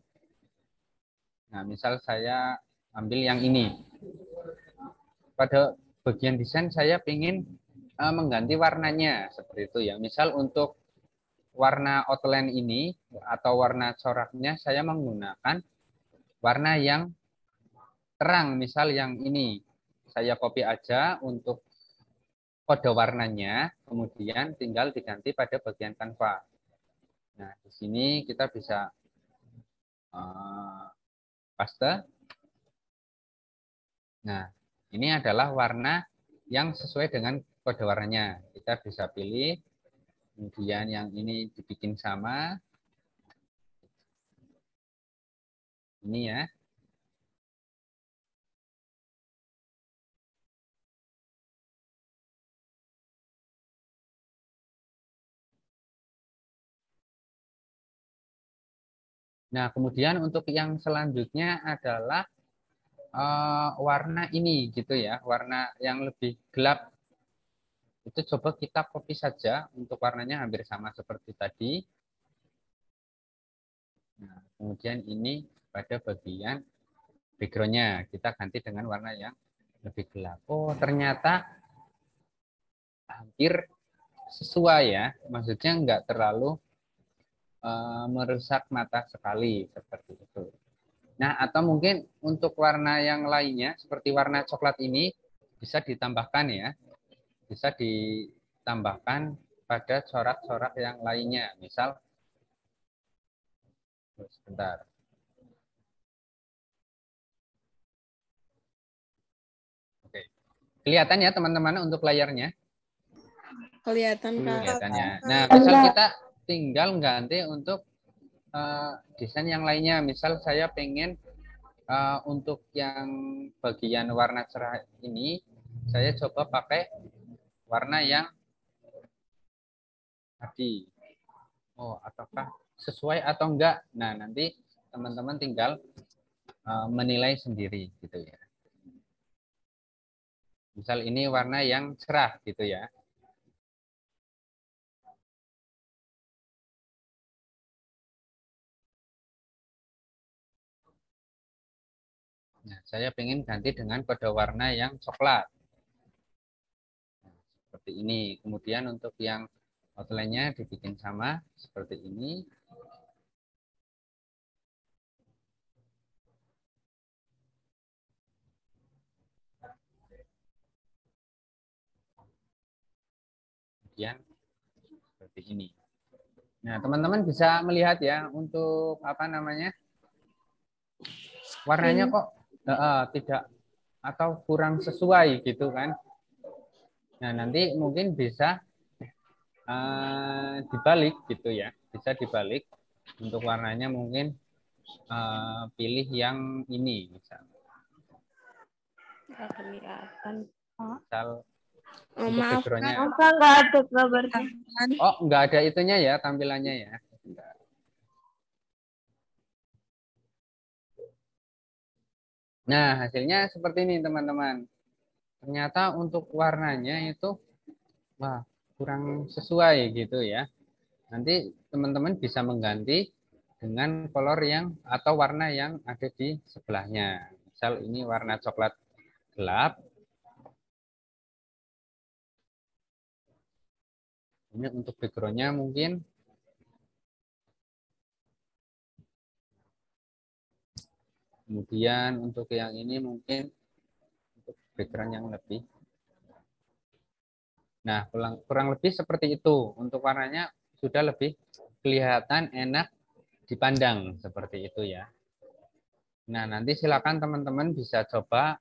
Nah, misal saya ambil yang ini. Pada bagian desain saya pengen mengganti warnanya seperti itu ya. Misal untuk warna outline ini atau warna coraknya saya menggunakan warna yang terang, misal yang ini. Saya copy aja untuk kode warnanya, kemudian tinggal diganti pada bagian kanva. Nah, di sini kita bisa paste. Nah, ini adalah warna yang sesuai dengan kode warnanya. Kita bisa pilih, kemudian yang ini dibikin sama. Ini ya. Nah, kemudian untuk yang selanjutnya adalah warna ini gitu ya, warna yang lebih gelap. Itu coba kita copy saja untuk warnanya hampir sama seperti tadi. Nah, kemudian ini pada bagian background-nya kita ganti dengan warna yang lebih gelap. Oh, ternyata hampir sesuai ya, maksudnya nggak terlalu merusak mata sekali seperti itu. Nah, atau mungkin untuk warna yang lainnya seperti warna coklat ini bisa ditambahkan ya. Bisa ditambahkan pada corak-corak yang lainnya. Misal sebentar. Oke. Kelihatan ya teman-teman untuk layarnya?
Kelihatan, Kak.
Kelihatannya. Nah, misal kita tinggal ganti untuk desain yang lainnya. Misal saya pengen untuk yang bagian warna cerah ini, saya coba pakai warna yang tadi. Oh, ataukah sesuai atau enggak? Nah, nanti teman-teman tinggal menilai sendiri gitu ya. Misal ini warna yang cerah gitu ya. Nah, saya ingin ganti dengan kode warna yang coklat. Nah, seperti ini. Kemudian untuk yang outline-nya dibikin sama seperti ini. Kemudian seperti ini. Nah, teman-teman bisa melihat ya untuk apa namanya warnanya kok tidak atau kurang sesuai gitu kan. Nah, nanti mungkin bisa dibalik gitu ya, bisa dibalik untuk warnanya mungkin pilih yang ini misalnya.
Nggak kelihatan.
Misal
Oh,
untuk
maaf,
backgroundnya.
Apa nggak ada kabarnya?
Oh, nggak ada itunya ya tampilannya ya. Enggak. Nah, hasilnya seperti ini teman-teman. Ternyata untuk warnanya itu wah, kurang sesuai gitu ya. Nanti teman-teman bisa mengganti dengan color yang atau warna yang ada di sebelahnya. Misal ini warna coklat gelap. Ini untuk backgroundnya mungkin kemudian untuk yang ini mungkin untuk background yang lebih. Nah, kurang lebih seperti itu. Untuk warnanya sudah lebih kelihatan enak dipandang seperti itu ya. Nah, nanti silakan teman-teman bisa coba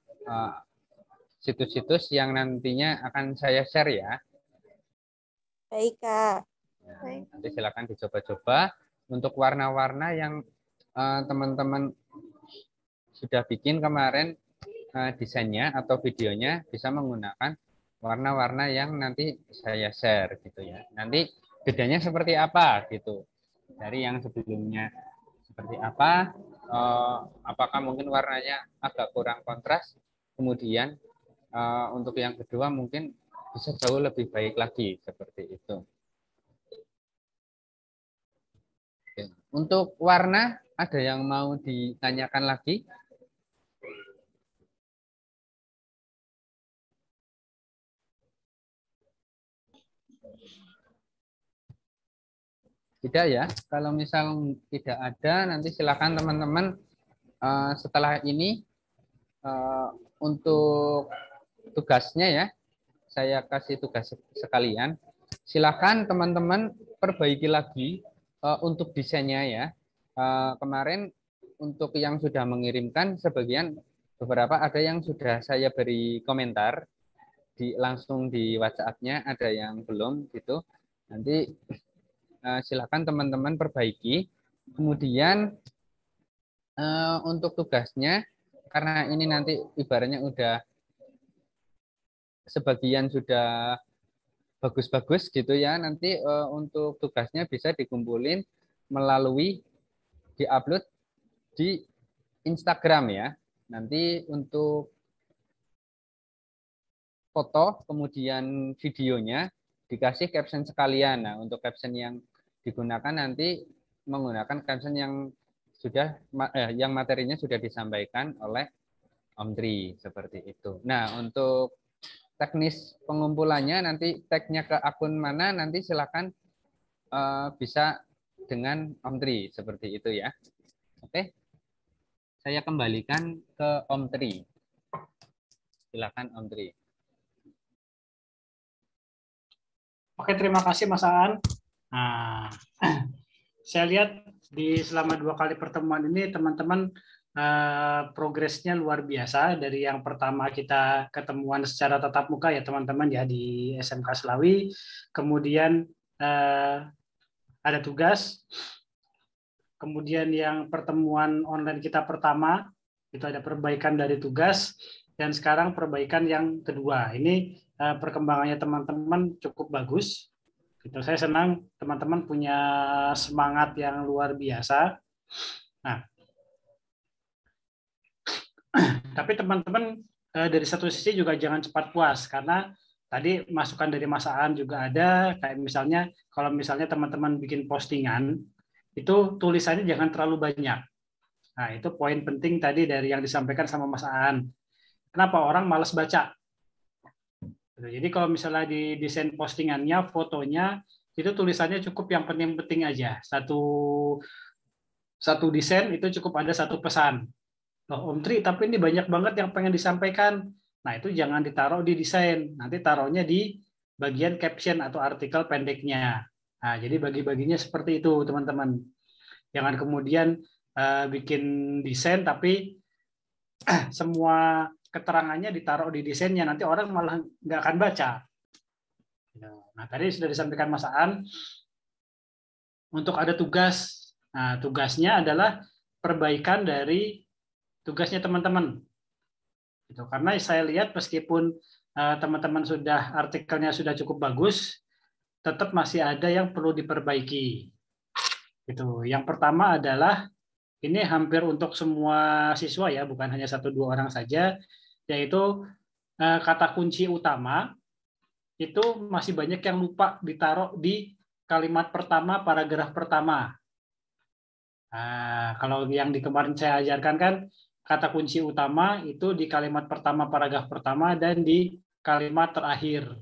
situs-situs yang nantinya akan saya share ya.
Baik, Kak.
Nah, nanti silakan dicoba-coba untuk warna-warna yang teman-teman sudah bikin kemarin desainnya atau videonya bisa menggunakan warna-warna yang nanti saya share gitu ya. Nanti bedanya seperti apa gitu dari yang sebelumnya seperti apa, apakah mungkin warnanya agak kurang kontras, kemudian untuk yang kedua mungkin bisa jauh lebih baik lagi seperti itu. Oke. Untuk warna ada yang mau ditanyakan lagi? Tidak ya, kalau misal tidak ada nanti silakan teman-teman setelah ini untuk tugasnya ya, saya kasih tugas sekalian. Silakan teman-teman perbaiki lagi untuk desainnya ya. Kemarin untuk yang sudah mengirimkan sebagian beberapa ada yang sudah saya beri komentar langsung di WhatsApp-nya, ada yang belum gitu. Nanti silakan teman-teman perbaiki. Kemudian untuk tugasnya, karena ini nanti ibaratnya udah sebagian sudah bagus-bagus gitu ya, nanti untuk tugasnya bisa dikumpulin melalui diupload di Instagram ya. Nanti untuk foto kemudian videonya dikasih caption sekalian. Nah, untuk caption yang digunakan nanti menggunakan caption yang sudah yang materinya sudah disampaikan oleh Om Tri seperti itu. Nah, untuk teknis pengumpulannya nanti tag-nya ke akun mana nanti silakan bisa dengan Om Tri seperti itu ya. Oke. Saya kembalikan ke Om Tri. Silakan Om Tri.
Oke, terima kasih Mas Aan. Nah, saya lihat selama 2 kali pertemuan ini teman-teman progresnya luar biasa. Dari yang pertama kita ketemuan secara tatap muka ya teman-teman ya di SMK Selawi, kemudian ada tugas, kemudian yang pertemuan online kita pertama itu ada perbaikan dari tugas, dan sekarang perbaikan yang kedua. Ini perkembangannya teman-teman cukup bagus. Gitu. Saya senang teman-teman punya semangat yang luar biasa. Nah, tapi teman-teman dari satu sisi juga jangan cepat puas, karena tadi masukan dari Mas Aan juga ada, kayak misalnya kalau misalnya teman-teman bikin postingan, itu tulisannya jangan terlalu banyak. Nah, itu poin penting tadi dari yang disampaikan sama Mas Aan. Kenapa orang malas baca? Jadi kalau misalnya di desain postingannya, fotonya, itu tulisannya cukup yang penting-penting aja. Satu desain itu cukup ada satu pesan. Loh, Om Tri, tapi ini banyak banget yang pengen disampaikan. Nah, itu jangan ditaruh di desain. Nanti taruhnya di bagian caption atau artikel pendeknya. Nah, jadi bagi-baginya seperti itu, teman-teman. Jangan kemudian bikin desain tapi semua keterangannya ditaruh di desainnya, nanti orang malah nggak akan baca. Nah, tadi sudah disampaikan Mas Aan, untuk ada tugas. Nah, tugasnya adalah perbaikan dari tugasnya teman-teman. Gitu. Karena saya lihat meskipun teman-teman sudah artikelnya sudah cukup bagus, tetap masih ada yang perlu diperbaiki. Gitu. Yang pertama adalah ini hampir untuk semua siswa ya, bukan hanya 1-2 orang saja, yaitu kata kunci utama itu masih banyak yang lupa ditaruh di kalimat pertama, paragraf pertama. Nah, kalau yang di kemarin saya ajarkan kan, kata kunci utama itu di kalimat pertama, paragraf pertama, dan di kalimat terakhir.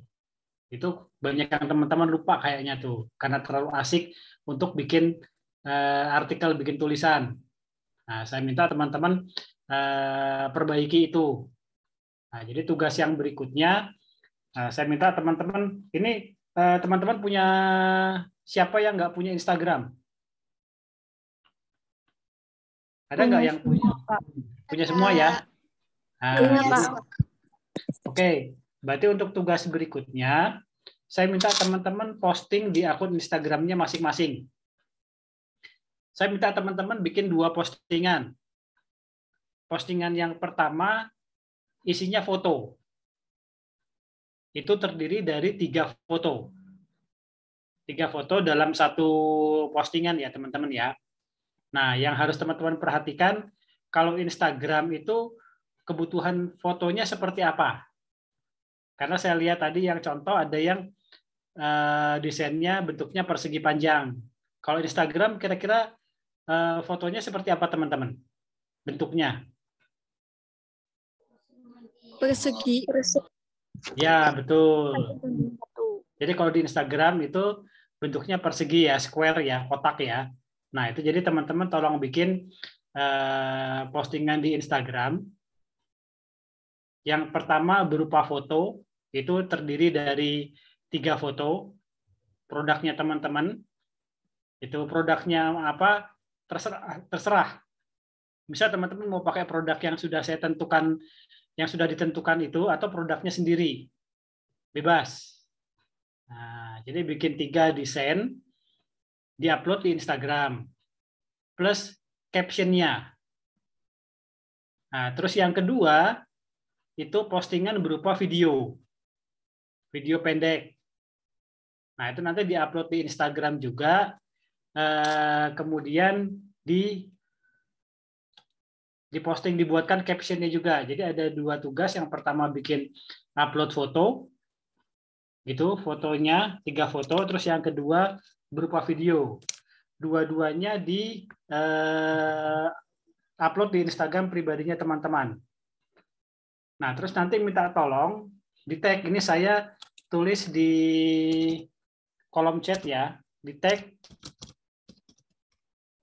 Itu banyak yang teman-teman lupa kayaknya tuh, karena terlalu asik untuk bikin artikel, bikin tulisan. Nah, saya minta teman-teman perbaiki itu. Nah, jadi tugas yang berikutnya, saya minta teman-teman, ini teman-teman punya, siapa yang nggak punya Instagram? Ada nggak yang punya? Punya semua ya? Nah,
Punya, Pak.
Oke, berarti untuk tugas berikutnya, saya minta teman-teman posting di akun Instagramnya masing-masing. Saya minta teman-teman bikin 2 postingan. Postingan yang pertama isinya foto. Itu terdiri dari 3 foto. 3 foto dalam satu postingan ya teman-teman ya. Nah, yang harus teman-teman perhatikan, kalau Instagram itu kebutuhan fotonya seperti apa? Karena saya lihat tadi yang contoh ada yang desainnya bentuknya persegi panjang. Kalau Instagram kira-kira fotonya seperti apa teman-teman? Bentuknya?
Persegi.
Ya, betul. Jadi kalau di Instagram itu bentuknya persegi ya, square ya, kotak ya. Nah, itu jadi teman-teman tolong bikin postingan di Instagram. Yang pertama berupa foto, itu terdiri dari 3 foto. Produknya teman-teman, itu produknya apa? Terserah. Misal teman-teman mau pakai produk yang sudah saya tentukan, yang sudah ditentukan itu, atau produknya sendiri. Bebas. Nah, jadi bikin 3 desain, diupload di Instagram, plus caption-nya. Nah, terus yang kedua, itu postingan berupa video. Video pendek. Nah, itu nanti diupload di Instagram juga, kemudian diposting, dibuatkan caption-nya juga. Jadi ada 2 tugas. Yang pertama bikin upload foto, itu fotonya 3 foto. Terus yang kedua berupa video. Dua-duanya di upload di Instagram pribadinya teman-teman. Nah, terus nanti minta tolong di tag, ini saya tulis di kolom chat ya, di tag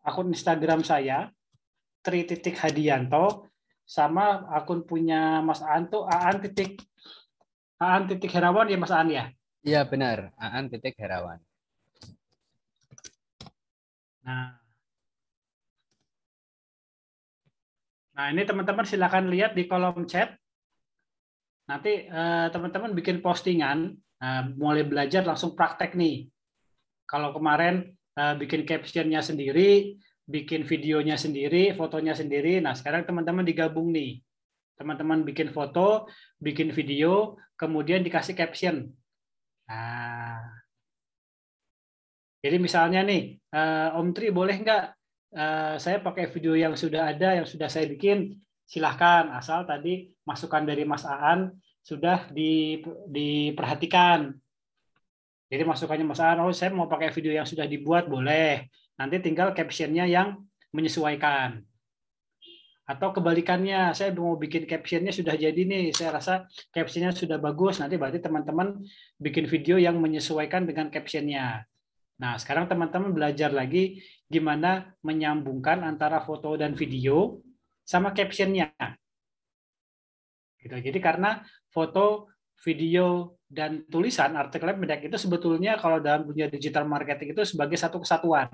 akun Instagram saya, Tri.Hadianto, sama akun punya Mas Aan tuh Aan.Herawan ya Mas Aan ya?
Iya benar, Aan.Herawan.
Nah, ini teman-teman silakan lihat di kolom chat. Nanti teman-teman bikin postingan, mulai belajar langsung praktek nih. Kalau kemarin bikin caption-nya sendiri, bikin videonya sendiri, fotonya sendiri. Nah, sekarang teman-teman digabung nih. Teman-teman bikin foto, bikin video, kemudian dikasih caption. Nah, jadi misalnya nih, Om Tri boleh nggak saya pakai video yang sudah ada, yang sudah saya bikin? Silahkan, asal tadi masukan dari Mas Aan sudah diperhatikan. Jadi masukannya Mas Aan, oh saya mau pakai video yang sudah dibuat, boleh. Nanti tinggal caption-nya yang menyesuaikan. Atau kebalikannya, saya mau bikin caption-nya sudah jadi nih, saya rasa caption-nya sudah bagus, nanti berarti teman-teman bikin video yang menyesuaikan dengan caption-nya. Nah, sekarang teman-teman belajar lagi gimana menyambungkan antara foto dan video sama caption-nya. Gitu. Jadi karena foto video dan tulisan, artikel pendek itu sebetulnya kalau dalam dunia digital marketing itu sebagai satu kesatuan.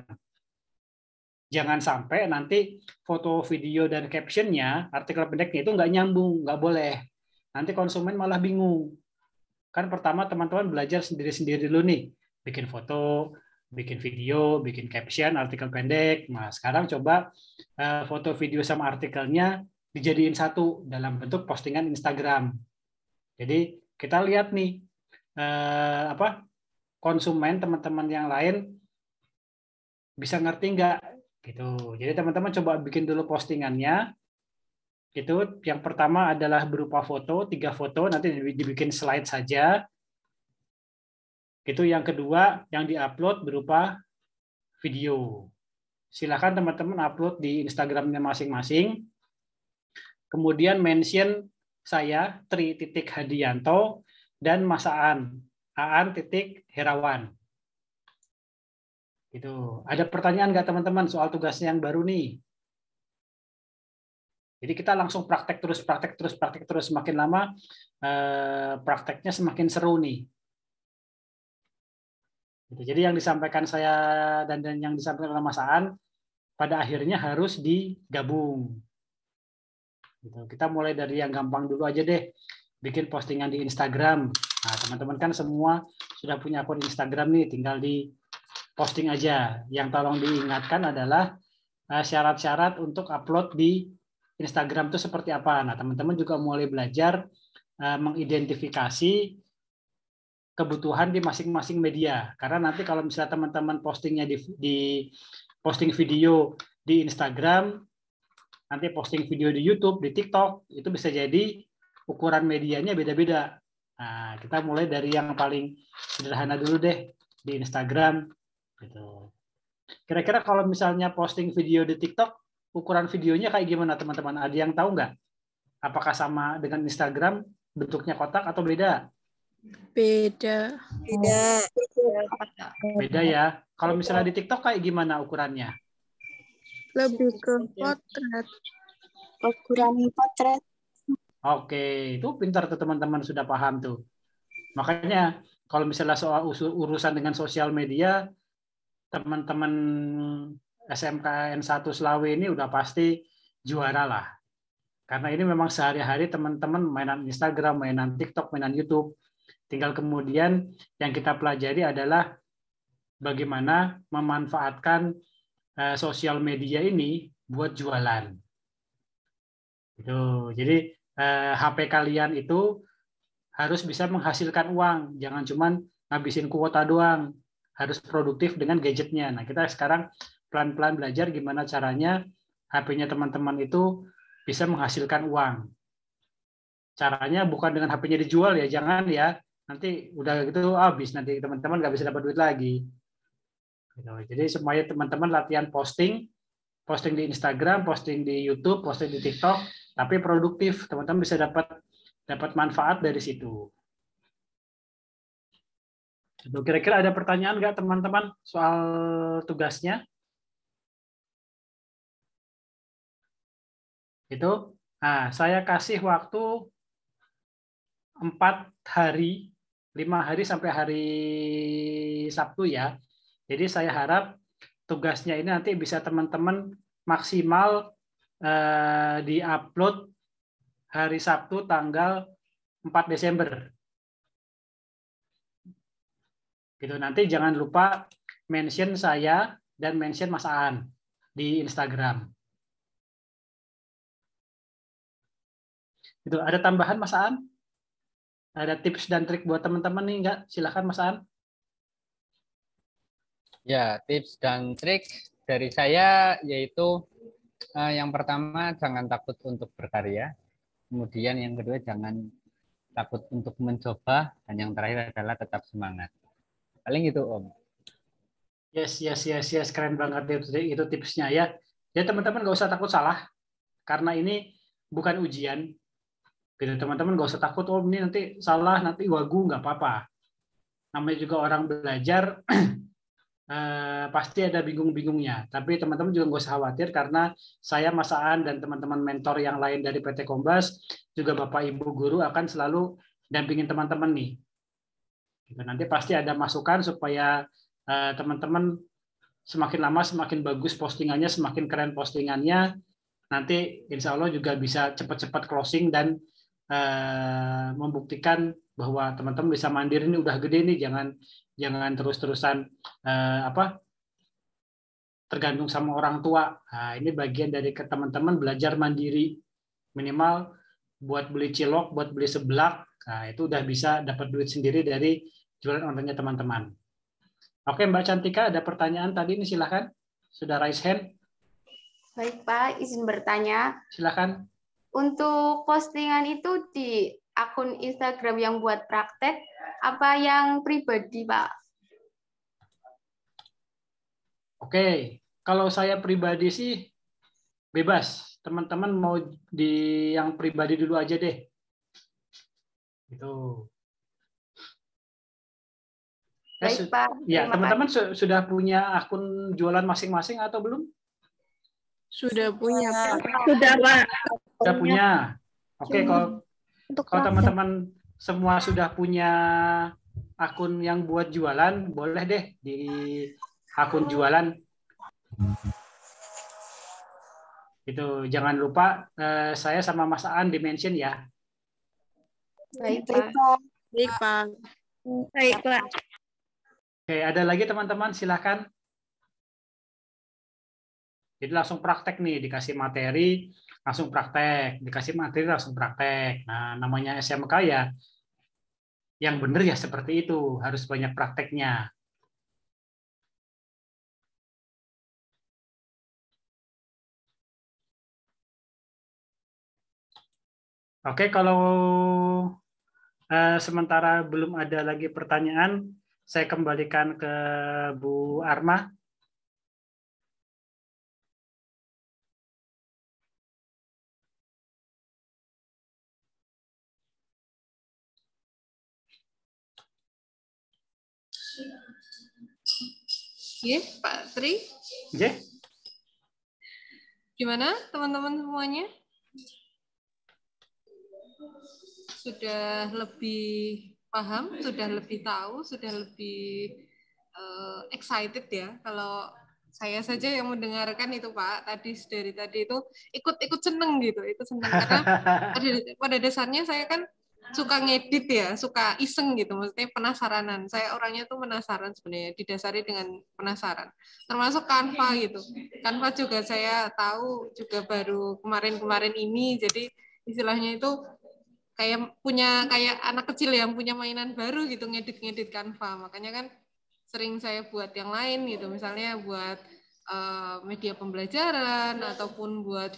Jangan sampai nanti foto, video, dan captionnya, artikel pendeknya itu nggak nyambung, nggak boleh. Nanti konsumen malah bingung. Kan pertama teman-teman belajar sendiri-sendiri dulu nih, bikin foto, bikin video, bikin caption, artikel pendek. Nah, sekarang coba foto, video, sama artikelnya dijadiin satu dalam bentuk postingan Instagram. Jadi kita lihat nih konsumen teman-teman yang lain bisa ngerti nggak gitu. Jadi teman-teman coba bikin dulu postingannya. Itu yang pertama adalah berupa foto, 3 foto, nanti dibikin slide saja. Itu yang kedua yang diupload berupa video. Silakan teman-teman upload di Instagramnya masing-masing. Kemudian mention saya Tri.Hadianto dan Mas Aan Herawan. Gitu. Ada pertanyaan nggak teman-teman soal tugasnya yang baru nih? Jadi kita langsung praktek terus. Semakin lama prakteknya semakin seru nih. Jadi yang disampaikan saya dan yang disampaikan oleh Mas Aan pada akhirnya harus digabung. Kita mulai dari yang gampang dulu aja deh, bikin postingan di Instagram. Nah, teman-teman kan semua sudah punya akun Instagram nih, tinggal di posting aja. Yang tolong diingatkan adalah syarat-syarat untuk upload di Instagram itu seperti apa. Nah, teman-teman juga mulai belajar mengidentifikasi kebutuhan di masing-masing media. Karena nanti kalau misalnya teman-teman postingnya di posting video di Instagram, nanti posting video di YouTube, di TikTok, itu bisa jadi ukuran medianya beda-beda. Nah, kita mulai dari yang paling sederhana dulu deh, di Instagram. Gitu. Kira-kira kalau misalnya posting video di TikTok, ukuran videonya kayak gimana teman-teman? Ada yang tahu nggak? Apakah sama dengan Instagram, bentuknya kotak atau beda?
Beda.
Beda ya. Kalau misalnya di TikTok kayak gimana ukurannya?
Lebih ke potret.
Ukuran potret.
Oke, itu pintar tuh teman-teman, sudah paham tuh. Makanya kalau misalnya soal urusan dengan sosial media, teman-teman SMKN 1 Selawe ini udah pasti juara lah. Karena ini memang sehari-hari teman-teman mainan Instagram, mainan TikTok, mainan YouTube. Tinggal kemudian yang kita pelajari adalah bagaimana memanfaatkan sosial media ini buat jualan. Gitu. Jadi HP kalian itu harus bisa menghasilkan uang, jangan cuman ngabisin kuota doang, harus produktif dengan gadgetnya. Nah, kita sekarang pelan-pelan belajar gimana caranya HP-nya teman-teman itu bisa menghasilkan uang. Caranya bukan dengan HP-nya dijual ya, jangan ya. Nanti udah gitu habis, nanti teman-teman nggak bisa dapat duit lagi. Jadi supaya teman-teman latihan posting di Instagram, posting di YouTube, posting di TikTok, tapi produktif, teman-teman bisa dapat manfaat dari situ. Kira-kira ada pertanyaan nggak teman-teman soal tugasnya? Itu. Nah, saya kasih waktu 4 hari, 5 hari sampai hari Sabtu ya. Jadi saya harap tugasnya ini nanti bisa teman-teman maksimal di-upload hari Sabtu tanggal 4 Desember. Gitu. Nanti jangan lupa mention saya dan mention Mas Aan di Instagram. Gitu. Ada tambahan Mas Aan? Ada tips dan trik buat teman-teman nih enggak? Silakan Mas Aan.
Ya, tips dan trik dari saya yaitu yang pertama jangan takut untuk berkarya. Kemudian yang kedua jangan takut untuk mencoba, dan yang terakhir adalah tetap semangat. Paling itu Om.
Yes, keren banget itu tipsnya ya. Ya teman-teman nggak usah takut salah, karena ini bukan ujian. Gitu, teman-teman nggak usah takut, oh ini nanti salah, nanti wagu, nggak apa-apa. Namanya juga orang belajar, pasti ada bingung-bingungnya. Tapi teman-teman juga nggak usah khawatir, karena saya, Mas Aan, dan teman-teman mentor yang lain dari PT Kombas, juga Bapak Ibu Guru akan selalu dampingin teman-teman nih. Gitu. Nanti pasti ada masukan supaya teman-teman semakin lama semakin bagus postingannya, semakin keren postingannya. Nanti insya Allah juga bisa cepat-cepat closing dan membuktikan bahwa teman-teman bisa mandiri, ini udah gede nih, jangan terus-terusan tergantung sama orang tua. Nah, ini bagian dari teman-teman belajar mandiri, minimal buat beli cilok, buat beli seblak, nah, itu udah bisa dapat duit sendiri dari jualan online-nya teman-teman. Oke, Mbak Cantika, ada pertanyaan tadi nih, silakan. Sudah raise hand?
Baik Pak, izin bertanya.
Silakan.
Untuk postingan itu di akun Instagram yang buat praktek, apa yang pribadi Pak?
Oke, kalau saya pribadi sih bebas. Teman-teman mau di yang pribadi dulu aja deh. Gitu.
Baik, Pak.
Ya, teman-teman sudah punya akun jualan masing-masing atau belum?
Sudah punya, Pak.
Sudah, Pak.
Sudah punya. Oke, kalau teman-teman semua sudah punya akun yang buat jualan, boleh deh di akun jualan. Itu jangan lupa saya sama Mas Aan di-mention ya.
Baik, Pak.
Baik, Pak.
Baik, Pak.
Oke, ada lagi teman-teman, silakan. Jadi langsung praktek nih, dikasih materi, langsung praktek. Dikasih materi, langsung praktek. Nah, namanya SMK ya, yang benar ya seperti itu. Harus banyak prakteknya. Oke, kalau sementara belum ada lagi pertanyaan, saya kembalikan ke Bu Arma.
Pak Tri. Gimana teman-teman semuanya? Sudah lebih paham, sudah lebih tahu, sudah lebih excited ya. Kalau saya saja yang mendengarkan itu Pak, dari tadi itu ikut seneng gitu, ikut seneng karena pada dasarnya saya kan suka ngedit ya, suka iseng gitu, maksudnya penasaranan. Saya orangnya tuh penasaran sebenarnya, didasari dengan penasaran. Termasuk Canva gitu. Canva juga saya tahu juga baru kemarin-kemarin ini, jadi istilahnya itu kayak anak kecil yang punya mainan baru gitu, ngedit Canva. Makanya kan sering saya buat yang lain gitu, misalnya buat media pembelajaran ataupun buat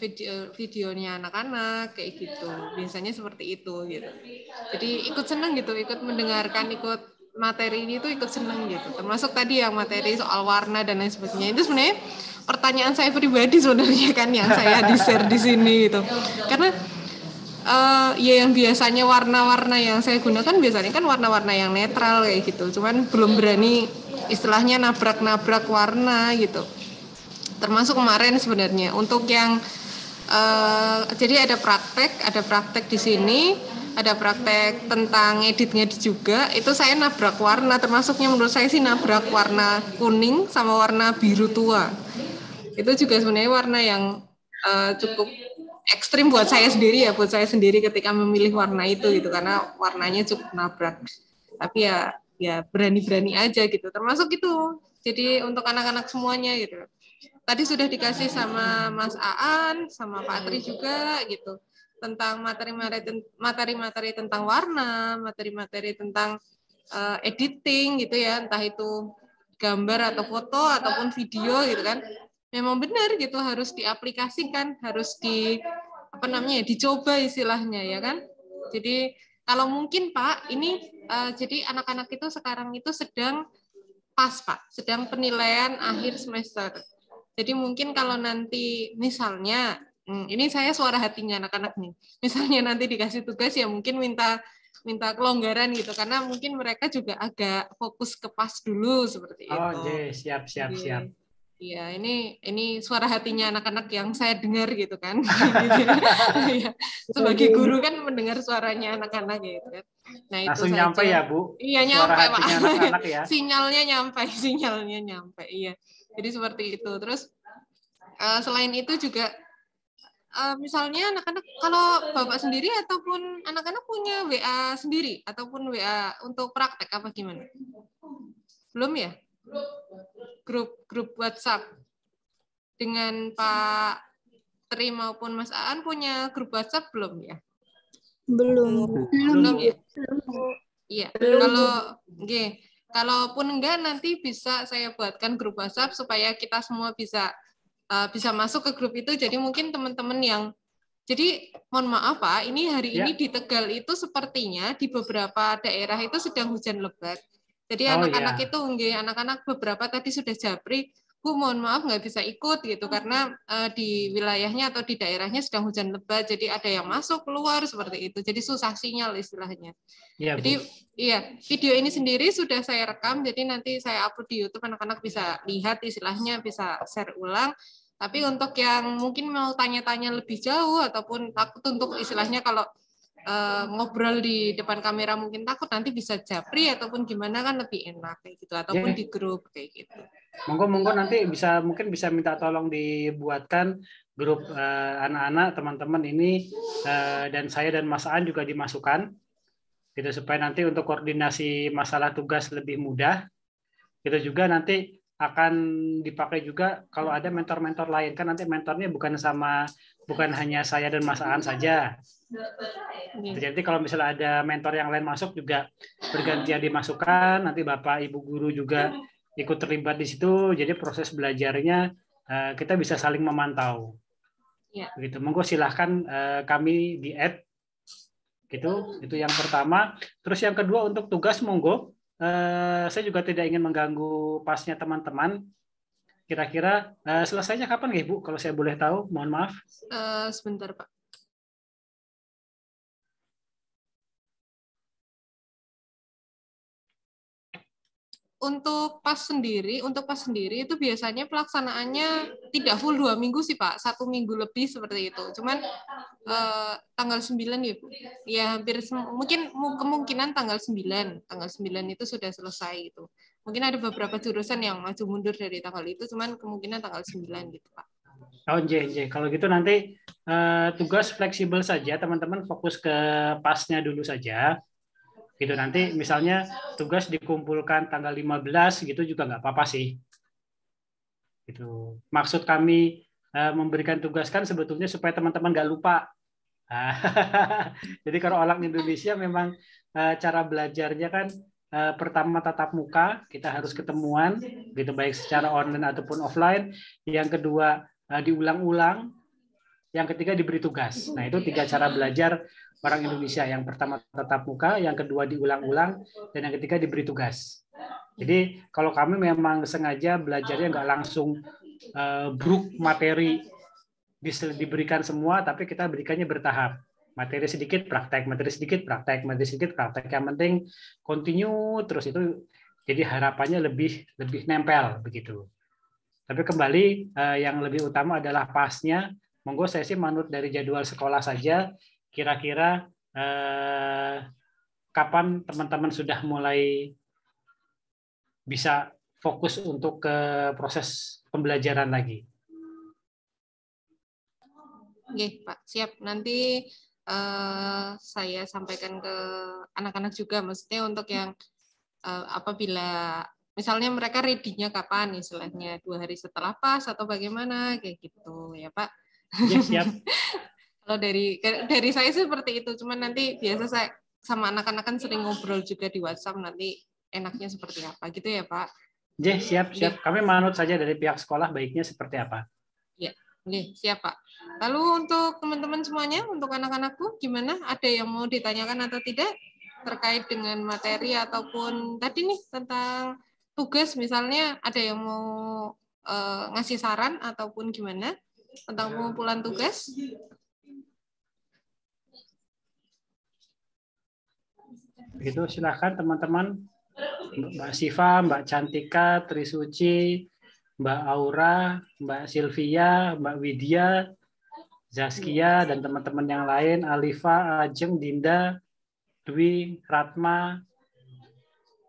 videonya anak-anak kayak gitu. Biasanya seperti itu gitu. Jadi ikut seneng gitu, ikut mendengarkan, ikut materi ini tuh ikut seneng gitu. Termasuk tadi yang materi soal warna dan lain sebagainya. Itu sebenarnya pertanyaan saya pribadi sebenarnya kan yang saya di-share di sini gitu. Karena ya yang biasanya warna-warna yang saya gunakan biasanya kan warna-warna yang netral kayak gitu. Cuman belum berani istilahnya nabrak-nabrak warna gitu. Termasuk kemarin sebenarnya untuk yang jadi ada praktek di sini, ada praktek tentang ngedit juga. Itu saya nabrak warna, termasuknya menurut saya sih nabrak warna kuning sama warna biru tua. Itu juga sebenarnya warna yang cukup ekstrim buat saya sendiri ketika memilih warna itu gitu, karena warnanya cukup nabrak. Tapi ya berani-berani aja gitu. Termasuk itu. Jadi untuk anak-anak semuanya gitu. Tadi sudah dikasih sama Mas Aan, sama Pak Tri juga gitu, tentang materi-materi tentang warna, materi-materi tentang editing gitu ya, entah itu gambar atau foto ataupun video gitu kan. Memang benar gitu, harus diaplikasikan, harus dicoba istilahnya ya kan. Jadi kalau mungkin Pak, ini jadi anak-anak itu sekarang itu sedang penilaian akhir semester. Jadi mungkin kalau nanti misalnya, ini saya suara hatinya anak-anak nih, misalnya nanti dikasih tugas ya mungkin minta kelonggaran gitu, karena mungkin mereka juga agak fokus ke PAS dulu seperti itu.
Oh, siap.
Iya, ini suara hatinya anak-anak yang saya dengar gitu kan. Iya. Sebagai guru kan mendengar suaranya anak-anak gitu kan. Nah, itu
Langsung
saja.
nyampe ya, Bu?
Iya,
Suara
nyampe, Pak.
hatinya anak-anak ya.
Sinyalnya nyampe. Iya. Jadi seperti itu. Terus selain itu juga misalnya anak-anak, kalau Bapak sendiri ataupun anak-anak punya WA sendiri ataupun WA untuk praktek apa gimana? Belum ya? Grup WhatsApp dengan Pak Tri maupun Mas Aan punya grup WhatsApp belum ya?
Belum
Ya? Iya. Kalaupun enggak, nanti bisa saya buatkan grup WhatsApp supaya kita semua bisa masuk ke grup itu. Jadi mungkin teman-teman yang mohon maaf Pak, ini hari ini di Tegal itu sepertinya di beberapa daerah itu sedang hujan lebat. Jadi anak-anak itu anak-anak beberapa tadi sudah japri, Bu mohon maaf nggak bisa ikut gitu karena di wilayahnya atau di daerahnya sedang hujan lebat, jadi ada yang masuk keluar seperti itu, jadi susah sinyal istilahnya. Ya, jadi video ini sendiri sudah saya rekam, jadi nanti saya upload di YouTube, anak-anak bisa lihat istilahnya, bisa share ulang. Tapi untuk yang mungkin mau tanya-tanya lebih jauh ataupun takut untuk istilahnya kalau ngobrol di depan kamera mungkin takut, nanti bisa japri ataupun gimana kan lebih enak kayak gitu, ataupun di grup kayak gitu.
Monggo nanti mungkin bisa minta tolong dibuatkan grup anak-anak teman-teman ini dan saya dan Mas Aan juga dimasukkan gitu supaya nanti untuk koordinasi masalah tugas lebih mudah. Itu juga nanti akan dipakai juga kalau ada mentor-mentor lain, kan nanti mentornya bukan hanya saya dan Mas Aan saja. Jadi kalau misalnya ada mentor yang lain masuk juga bergantian dimasukkan, nanti Bapak Ibu guru juga ikut terlibat di situ, jadi proses belajarnya kita bisa saling memantau. Gitu. Monggo silahkan kami di add. Gitu. Itu yang pertama. Terus yang kedua untuk tugas monggo. Saya juga tidak ingin mengganggu pasnya teman-teman. Kira-kira selesainya kapan ya Bu? Kalau saya boleh tahu, mohon maaf.
Sebentar Pak. Untuk pas sendiri itu biasanya pelaksanaannya tidak full 2 minggu sih Pak, 1 minggu lebih seperti itu. Cuman tanggal 9 ya Bu. Ya hampir mungkin kemungkinan tanggal 9 itu sudah selesai itu. Mungkin ada beberapa jurusan yang maju mundur dari tanggal itu, cuman kemungkinan tanggal 9 gitu Pak.
Oh, kalau gitu nanti tugas fleksibel saja, teman-teman fokus ke pasnya dulu saja. Gitu nanti misalnya tugas dikumpulkan tanggal 15 gitu juga nggak apa-apa sih. Gitu. Maksud kami memberikan tugas kan sebetulnya supaya teman-teman nggak lupa. Jadi kalau orang Indonesia memang cara belajarnya kan pertama tatap muka, kita harus ketemuan gitu baik secara online ataupun offline. Yang kedua diulang-ulang. Yang ketiga diberi tugas. Nah, itu 3 cara belajar orang Indonesia. Yang pertama tatap muka, yang kedua diulang-ulang, dan yang ketiga diberi tugas. Jadi kalau kami memang sengaja belajarnya nggak langsung bruk materi diberikan semua, tapi kita berikannya bertahap. Materi sedikit praktek, materi sedikit praktek, materi sedikit praktek. Yang penting continue terus, itu jadi harapannya lebih nempel begitu. Tapi kembali yang lebih utama adalah pasnya. Monggo saya sih manut dari jadwal sekolah saja. Kira-kira kapan teman-teman sudah mulai bisa fokus untuk ke proses pembelajaran lagi?
Oke, Pak, siap. Nanti saya sampaikan ke anak-anak juga, maksudnya untuk yang apabila misalnya mereka ready-nya kapan, istilahnya 2 hari setelah pas atau bagaimana, kayak gitu ya Pak.
Ya, siap.
Kalau dari saya seperti itu, cuman nanti biasa saya sama anak-anak kan sering ngobrol juga di WhatsApp, nanti enaknya seperti apa gitu ya Pak.
Ya, siap. Kami manut saja dari pihak sekolah baiknya seperti apa.
Ya, oke, siap Pak. Lalu untuk teman-teman semuanya, untuk anak-anakku gimana? Ada yang mau ditanyakan atau tidak terkait dengan materi ataupun tadi nih tentang tugas, misalnya ada yang mau ngasih saran ataupun gimana tentang pengumpulan tugas?
Begitu, silahkan teman-teman. Mbak Siva, Mbak Cantika, Trisuci, Mbak Aura, Mbak Sylvia, Mbak Widya, Zaskia, dan teman-teman yang lain, Alifa, Ajeng, Dinda, Dwi, Ratma.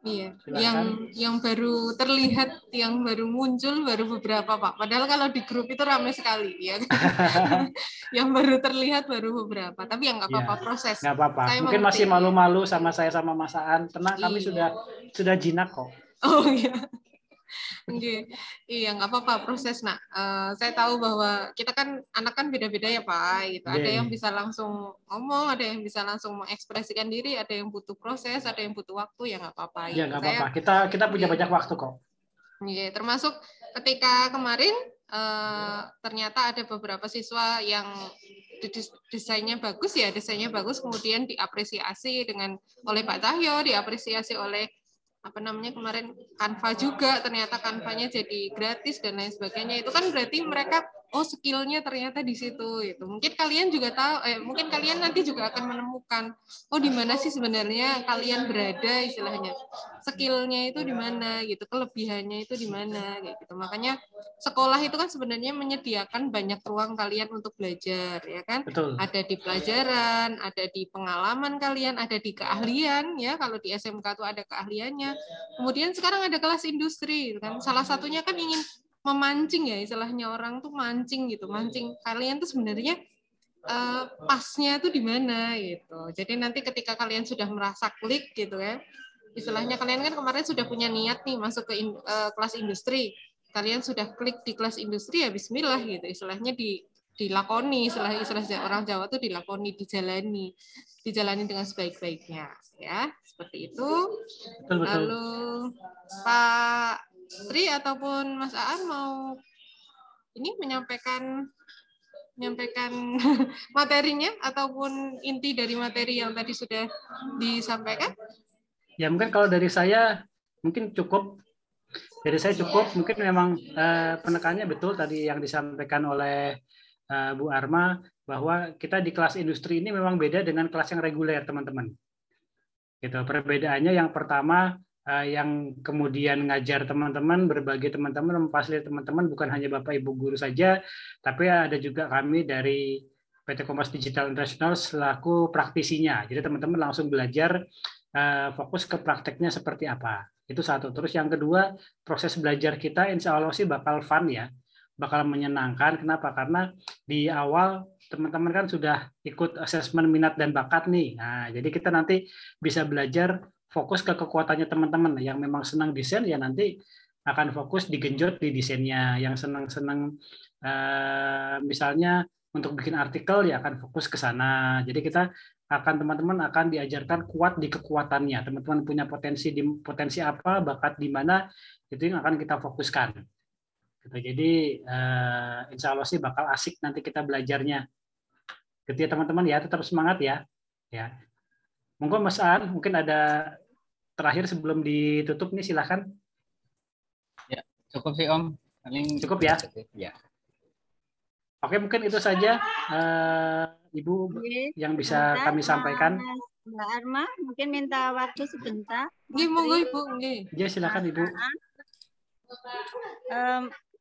Iya,
Silakan.
yang baru terlihat, yang baru muncul baru beberapa Pak. Padahal kalau di grup itu ramai sekali, ya kan? Yang baru terlihat baru beberapa. Tapi yang nggak apa-apa, proses.
Nggak apa-apa.
Saya
Mungkin
mengerti,
masih malu-malu sama saya sama Mas Aan. Tenang, kami
Iya.
sudah jinak kok.
Oh iya. Oke. Iya, nggak apa-apa proses. Nah, saya tahu bahwa kita kan anak kan beda-beda ya Pak. Gitu. Ada yang bisa langsung ngomong, ada yang bisa langsung mengekspresikan diri, ada yang butuh proses, ada yang butuh waktu, ya nggak apa-apa.
Ya
Gitu.
nggak apa-apa. Kita punya banyak waktu kok.
Iya, termasuk ketika kemarin ternyata ada beberapa siswa yang desainnya bagus ya, desainnya bagus, kemudian diapresiasi oleh Pak Cahyo, diapresiasi oleh apa namanya kemarin Canva juga, ternyata Canva-nya jadi gratis dan lain sebagainya. Itu kan berarti mereka skillnya ternyata di situ gitu. Mungkin kalian juga tahu, mungkin kalian nanti juga akan menemukan di mana sih sebenarnya kalian berada, istilahnya skillnya itu di mana gitu, kelebihannya itu di mana kayak gitu. Makanya sekolah itu kan sebenarnya menyediakan banyak ruang kalian untuk belajar, ya kan?
Betul.
Ada di pelajaran, ada di pengalaman kalian, ada di keahlian, ya. Kalau di SMK itu ada keahliannya. Kemudian sekarang ada kelas industri, kan? Salah satunya kan ingin memancing ya, istilahnya orang tuh mancing gitu, mancing kalian tuh sebenarnya pasnya tuh di mana gitu. Jadi nanti ketika kalian sudah merasa klik gitu kan, istilahnya kalian kan kemarin sudah punya niat nih masuk ke kelas industri, kalian sudah klik di kelas industri ya Bismillah gitu, istilahnya dilakoni, istilah orang Jawa tuh dilakoni, dijalani dengan sebaik-baiknya, ya seperti itu.
Betul.
Lalu Pak Tri ataupun Mas Aan mau ini menyampaikan materinya ataupun inti dari materi yang tadi sudah disampaikan?
Ya mungkin kalau dari saya mungkin cukup. Dari saya cukup. Mungkin memang penekanannya betul tadi yang disampaikan oleh Bu Arma, bahwa kita di kelas industri ini memang beda dengan kelas yang reguler, teman-teman. Gitu. Perbedaannya yang pertama, yang kemudian ngajar teman-teman, berbagi teman-teman, memfasilitasi teman-teman bukan hanya Bapak Ibu guru saja, tapi ada juga kami dari PT Kompas Digital International selaku praktisinya. Jadi teman-teman langsung belajar, fokus ke prakteknya seperti apa. Itu satu. Terus yang kedua, proses belajar kita insya Allah sih bakal fun ya, bakal menyenangkan. Kenapa? Karena di awal teman-teman kan sudah ikut asesmen minat dan bakat nih. Nah, jadi kita nanti bisa belajar fokus ke kekuatannya teman-teman. Yang memang senang desain ya nanti akan fokus digenjot di desainnya. Yang senang-senang misalnya untuk bikin artikel ya akan fokus ke sana. Jadi teman-teman akan diajarkan kuat di kekuatannya. Teman-teman punya potensi apa, bakat di mana, itu yang akan kita fokuskan. Jadi insya Allah sih bakal asik nanti kita belajarnya. Gitu ya teman-teman ya, tetap semangat ya. Ya. Monggo Mas Aan, mungkin ada terakhir sebelum ditutup nih, silakan.
Ya, cukup sih Om. Paling
cukup ya.
Ya.
Oke, mungkin itu saja Ibu yang bisa kami sampaikan.
Mbak Arma, mungkin minta waktu sebentar.
Nggih, monggo Ibu, nggih.
Ya, silakan Ibu.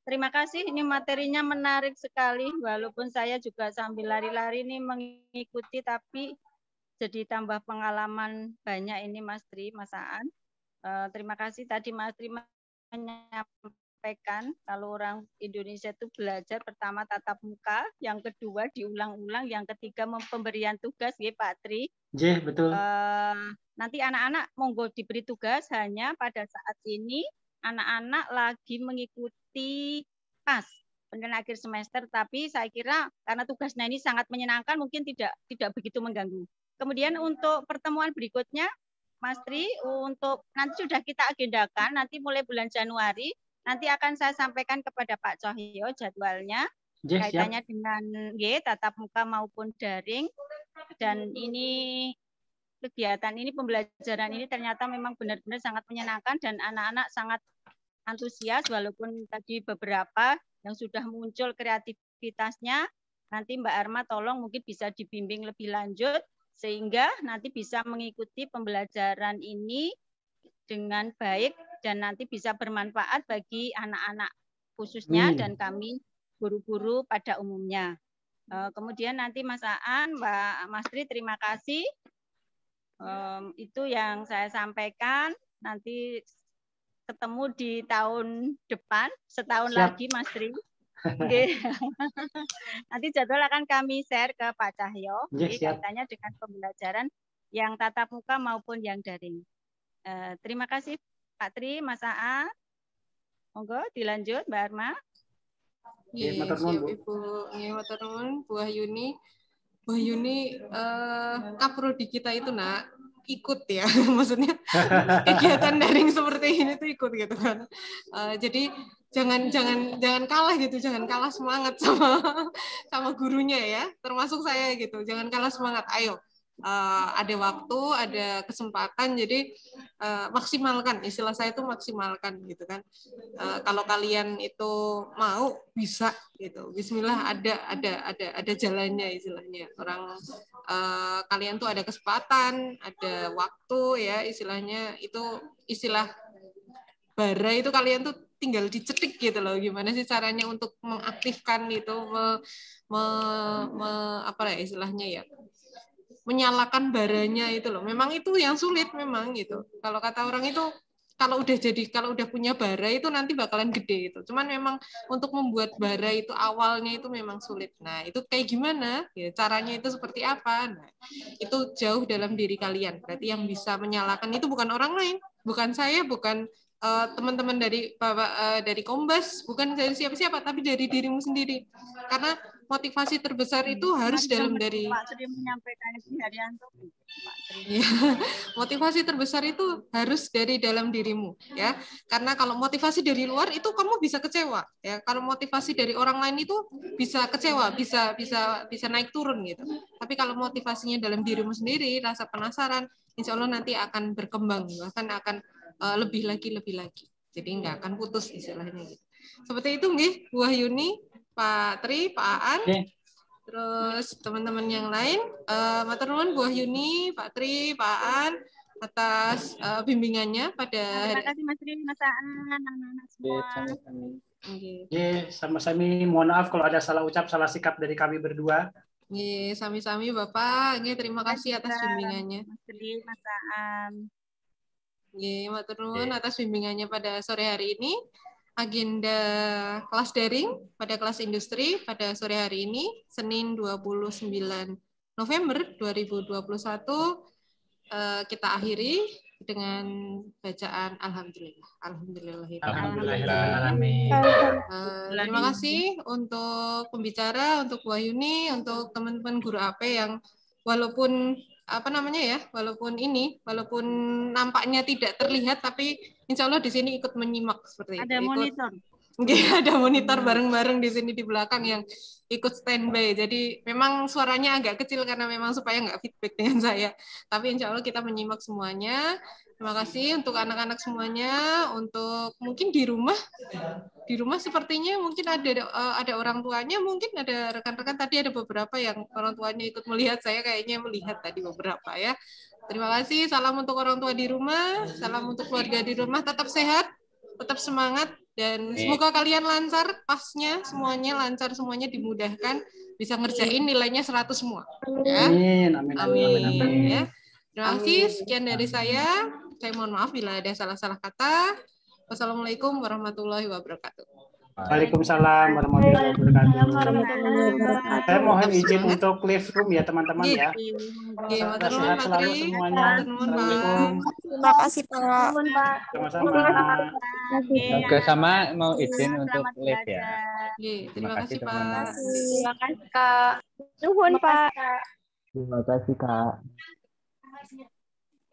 Terima kasih, ini materinya menarik sekali, walaupun saya juga sambil lari-lari ini mengikuti, tapi jadi tambah pengalaman banyak ini Mas Tri, Mas Aan. Terima kasih tadi Mas Tri menyampaikan kalau orang Indonesia itu belajar pertama tatap muka, yang kedua diulang-ulang, yang ketiga pemberian tugas, ya Pak Tri.
Iya, betul.
Nanti anak-anak monggo diberi tugas, hanya pada saat ini anak-anak lagi mengikuti PAS penilaian akhir semester, tapi saya kira karena tugasnya ini sangat menyenangkan, mungkin tidak begitu mengganggu. Kemudian untuk pertemuan berikutnya, Mas Tri, untuk nanti sudah kita agendakan, nanti mulai bulan Januari, nanti akan saya sampaikan kepada Pak Cahyo jadwalnya, kaitannya dengan tatap muka maupun daring, dan ini kegiatan ini, pembelajaran ini ternyata memang benar-benar sangat menyenangkan dan anak-anak sangat antusias, walaupun tadi beberapa yang sudah muncul kreativitasnya, nanti Mbak Arma tolong mungkin bisa dibimbing lebih lanjut, sehingga nanti bisa mengikuti pembelajaran ini dengan baik dan nanti bisa bermanfaat bagi anak-anak khususnya dan kami guru-guru pada umumnya. Kemudian nanti Mas Aan, Mbak Mastri, terima kasih. Itu yang saya sampaikan. Nanti ketemu di tahun depan, setahun lagi Mas Tri. Nanti jadwal akan kami share ke Pak Cahyo kaitannya dengan pembelajaran yang tatap muka maupun yang daring. Terima kasih Pak Tri, Mas Aa. Monggo dilanjut Mbak Arma.
Siap Ibu. Matur nuwun Bu Yuni. Bu Yuni, kaprodi kita itu nak ikut ya, maksudnya kegiatan daring seperti ini tuh ikut gitu kan. Jadi jangan kalah gitu, jangan kalah semangat sama gurunya ya, termasuk saya gitu. Jangan kalah semangat. Ayo, ada waktu, ada kesempatan, jadi maksimalkan. Istilah saya itu maksimalkan gitu kan. Kalau kalian itu mau, bisa gitu. Bismillah, ada jalannya istilahnya. Orang kalian tuh ada kesempatan, ada waktu ya istilahnya. Itu istilah bara itu kalian tuh tinggal dicetik gitu loh. Gimana sih caranya untuk mengaktifkan itu, apa ya istilahnya ya, menyalakan baranya itu loh. Memang itu yang sulit memang gitu. Kalau kata orang itu kalau udah punya bara itu nanti bakalan gede itu. Cuman memang untuk membuat bara itu awalnya itu memang sulit. Nah, itu kayak gimana? Ya, caranya itu seperti apa? Nah, itu jauh dalam diri kalian. Berarti yang bisa menyalakan itu bukan orang lain, bukan saya, bukan teman-teman dari dari Kombas, bukan dari siapa-siapa, tapi dari dirimu sendiri. Karena motivasi terbesar itu harus dalam dari
Pak Sri menyampaikan itu Haryanto.
Ya, motivasi terbesar itu harus dari dalam dirimu ya. Karena kalau motivasi dari luar itu kamu bisa kecewa ya. Kalau motivasi dari orang lain itu bisa kecewa, bisa naik turun gitu. Tapi kalau motivasinya dalam dirimu sendiri, rasa penasaran, insya Allah nanti akan berkembang, bahkan akan lebih lagi. Jadi nggak akan putus istilahnya gitu. Seperti itu nggih, Bu Yuni, Pak Tri, Pak Aan. Terus teman-teman yang lain, matur nuwun Bu Yuni, Pak Tri, Pak Aan atas bimbingannya pada
Terima kasih Mas Tri, Mas Aan, anak-anak semua.
Sama-sama. Mohon maaf kalau ada salah ucap, salah sikap dari kami berdua.
Sami-sami Bapak. Terima kasih atas bimbingannya.
Mas Tri, Mas Aan.
Matur nuwun atas bimbingannya pada sore hari ini. Agenda kelas daring pada kelas industri pada sore hari ini, Senin 29 November 2021, kita akhiri dengan bacaan Alhamdulillah. Terima kasih untuk pembicara, untuk Bu Yuni, untuk teman-teman guru AP yang walaupun walaupun nampaknya tidak terlihat, tapi insya Allah di sini ikut menyimak seperti
ada
itu.
Monitor.
Ada monitor bareng-bareng di sini di belakang yang ikut standby. Jadi memang suaranya agak kecil karena memang supaya nggak feedback dengan saya. Tapi insya Allah kita menyimak semuanya. Terima kasih untuk anak-anak semuanya. Untuk mungkin di rumah sepertinya mungkin ada orang tuanya, mungkin ada rekan-rekan tadi ada beberapa yang orang tuanya ikut melihat, saya kayaknya melihat tadi beberapa ya. Terima kasih. Salam untuk orang tua di rumah, salam untuk keluarga di rumah. Tetap sehat, tetap semangat, dan semoga kalian lancar pasnya, semuanya lancar, semuanya dimudahkan, bisa ngerjain nilainya 100 semua. Ya. Amin. Ya. Terima kasih. Sekian dari saya. Saya mohon maaf bila ada salah-salah kata. Wassalamualaikum warahmatullahi wabarakatuh.
Waalaikumsalam warahmatullahi wabarakatuh. Saya mohon izin untuk live room ya teman-teman ya. Sehat selalu semuanya.
Terima kasih Pak.
Sama-sama.
Oke, sama mau izin untuk live ya.
Terima kasih Pak.
Terima kasih Kak.
Nuhun Pak.
Terima kasih Kak.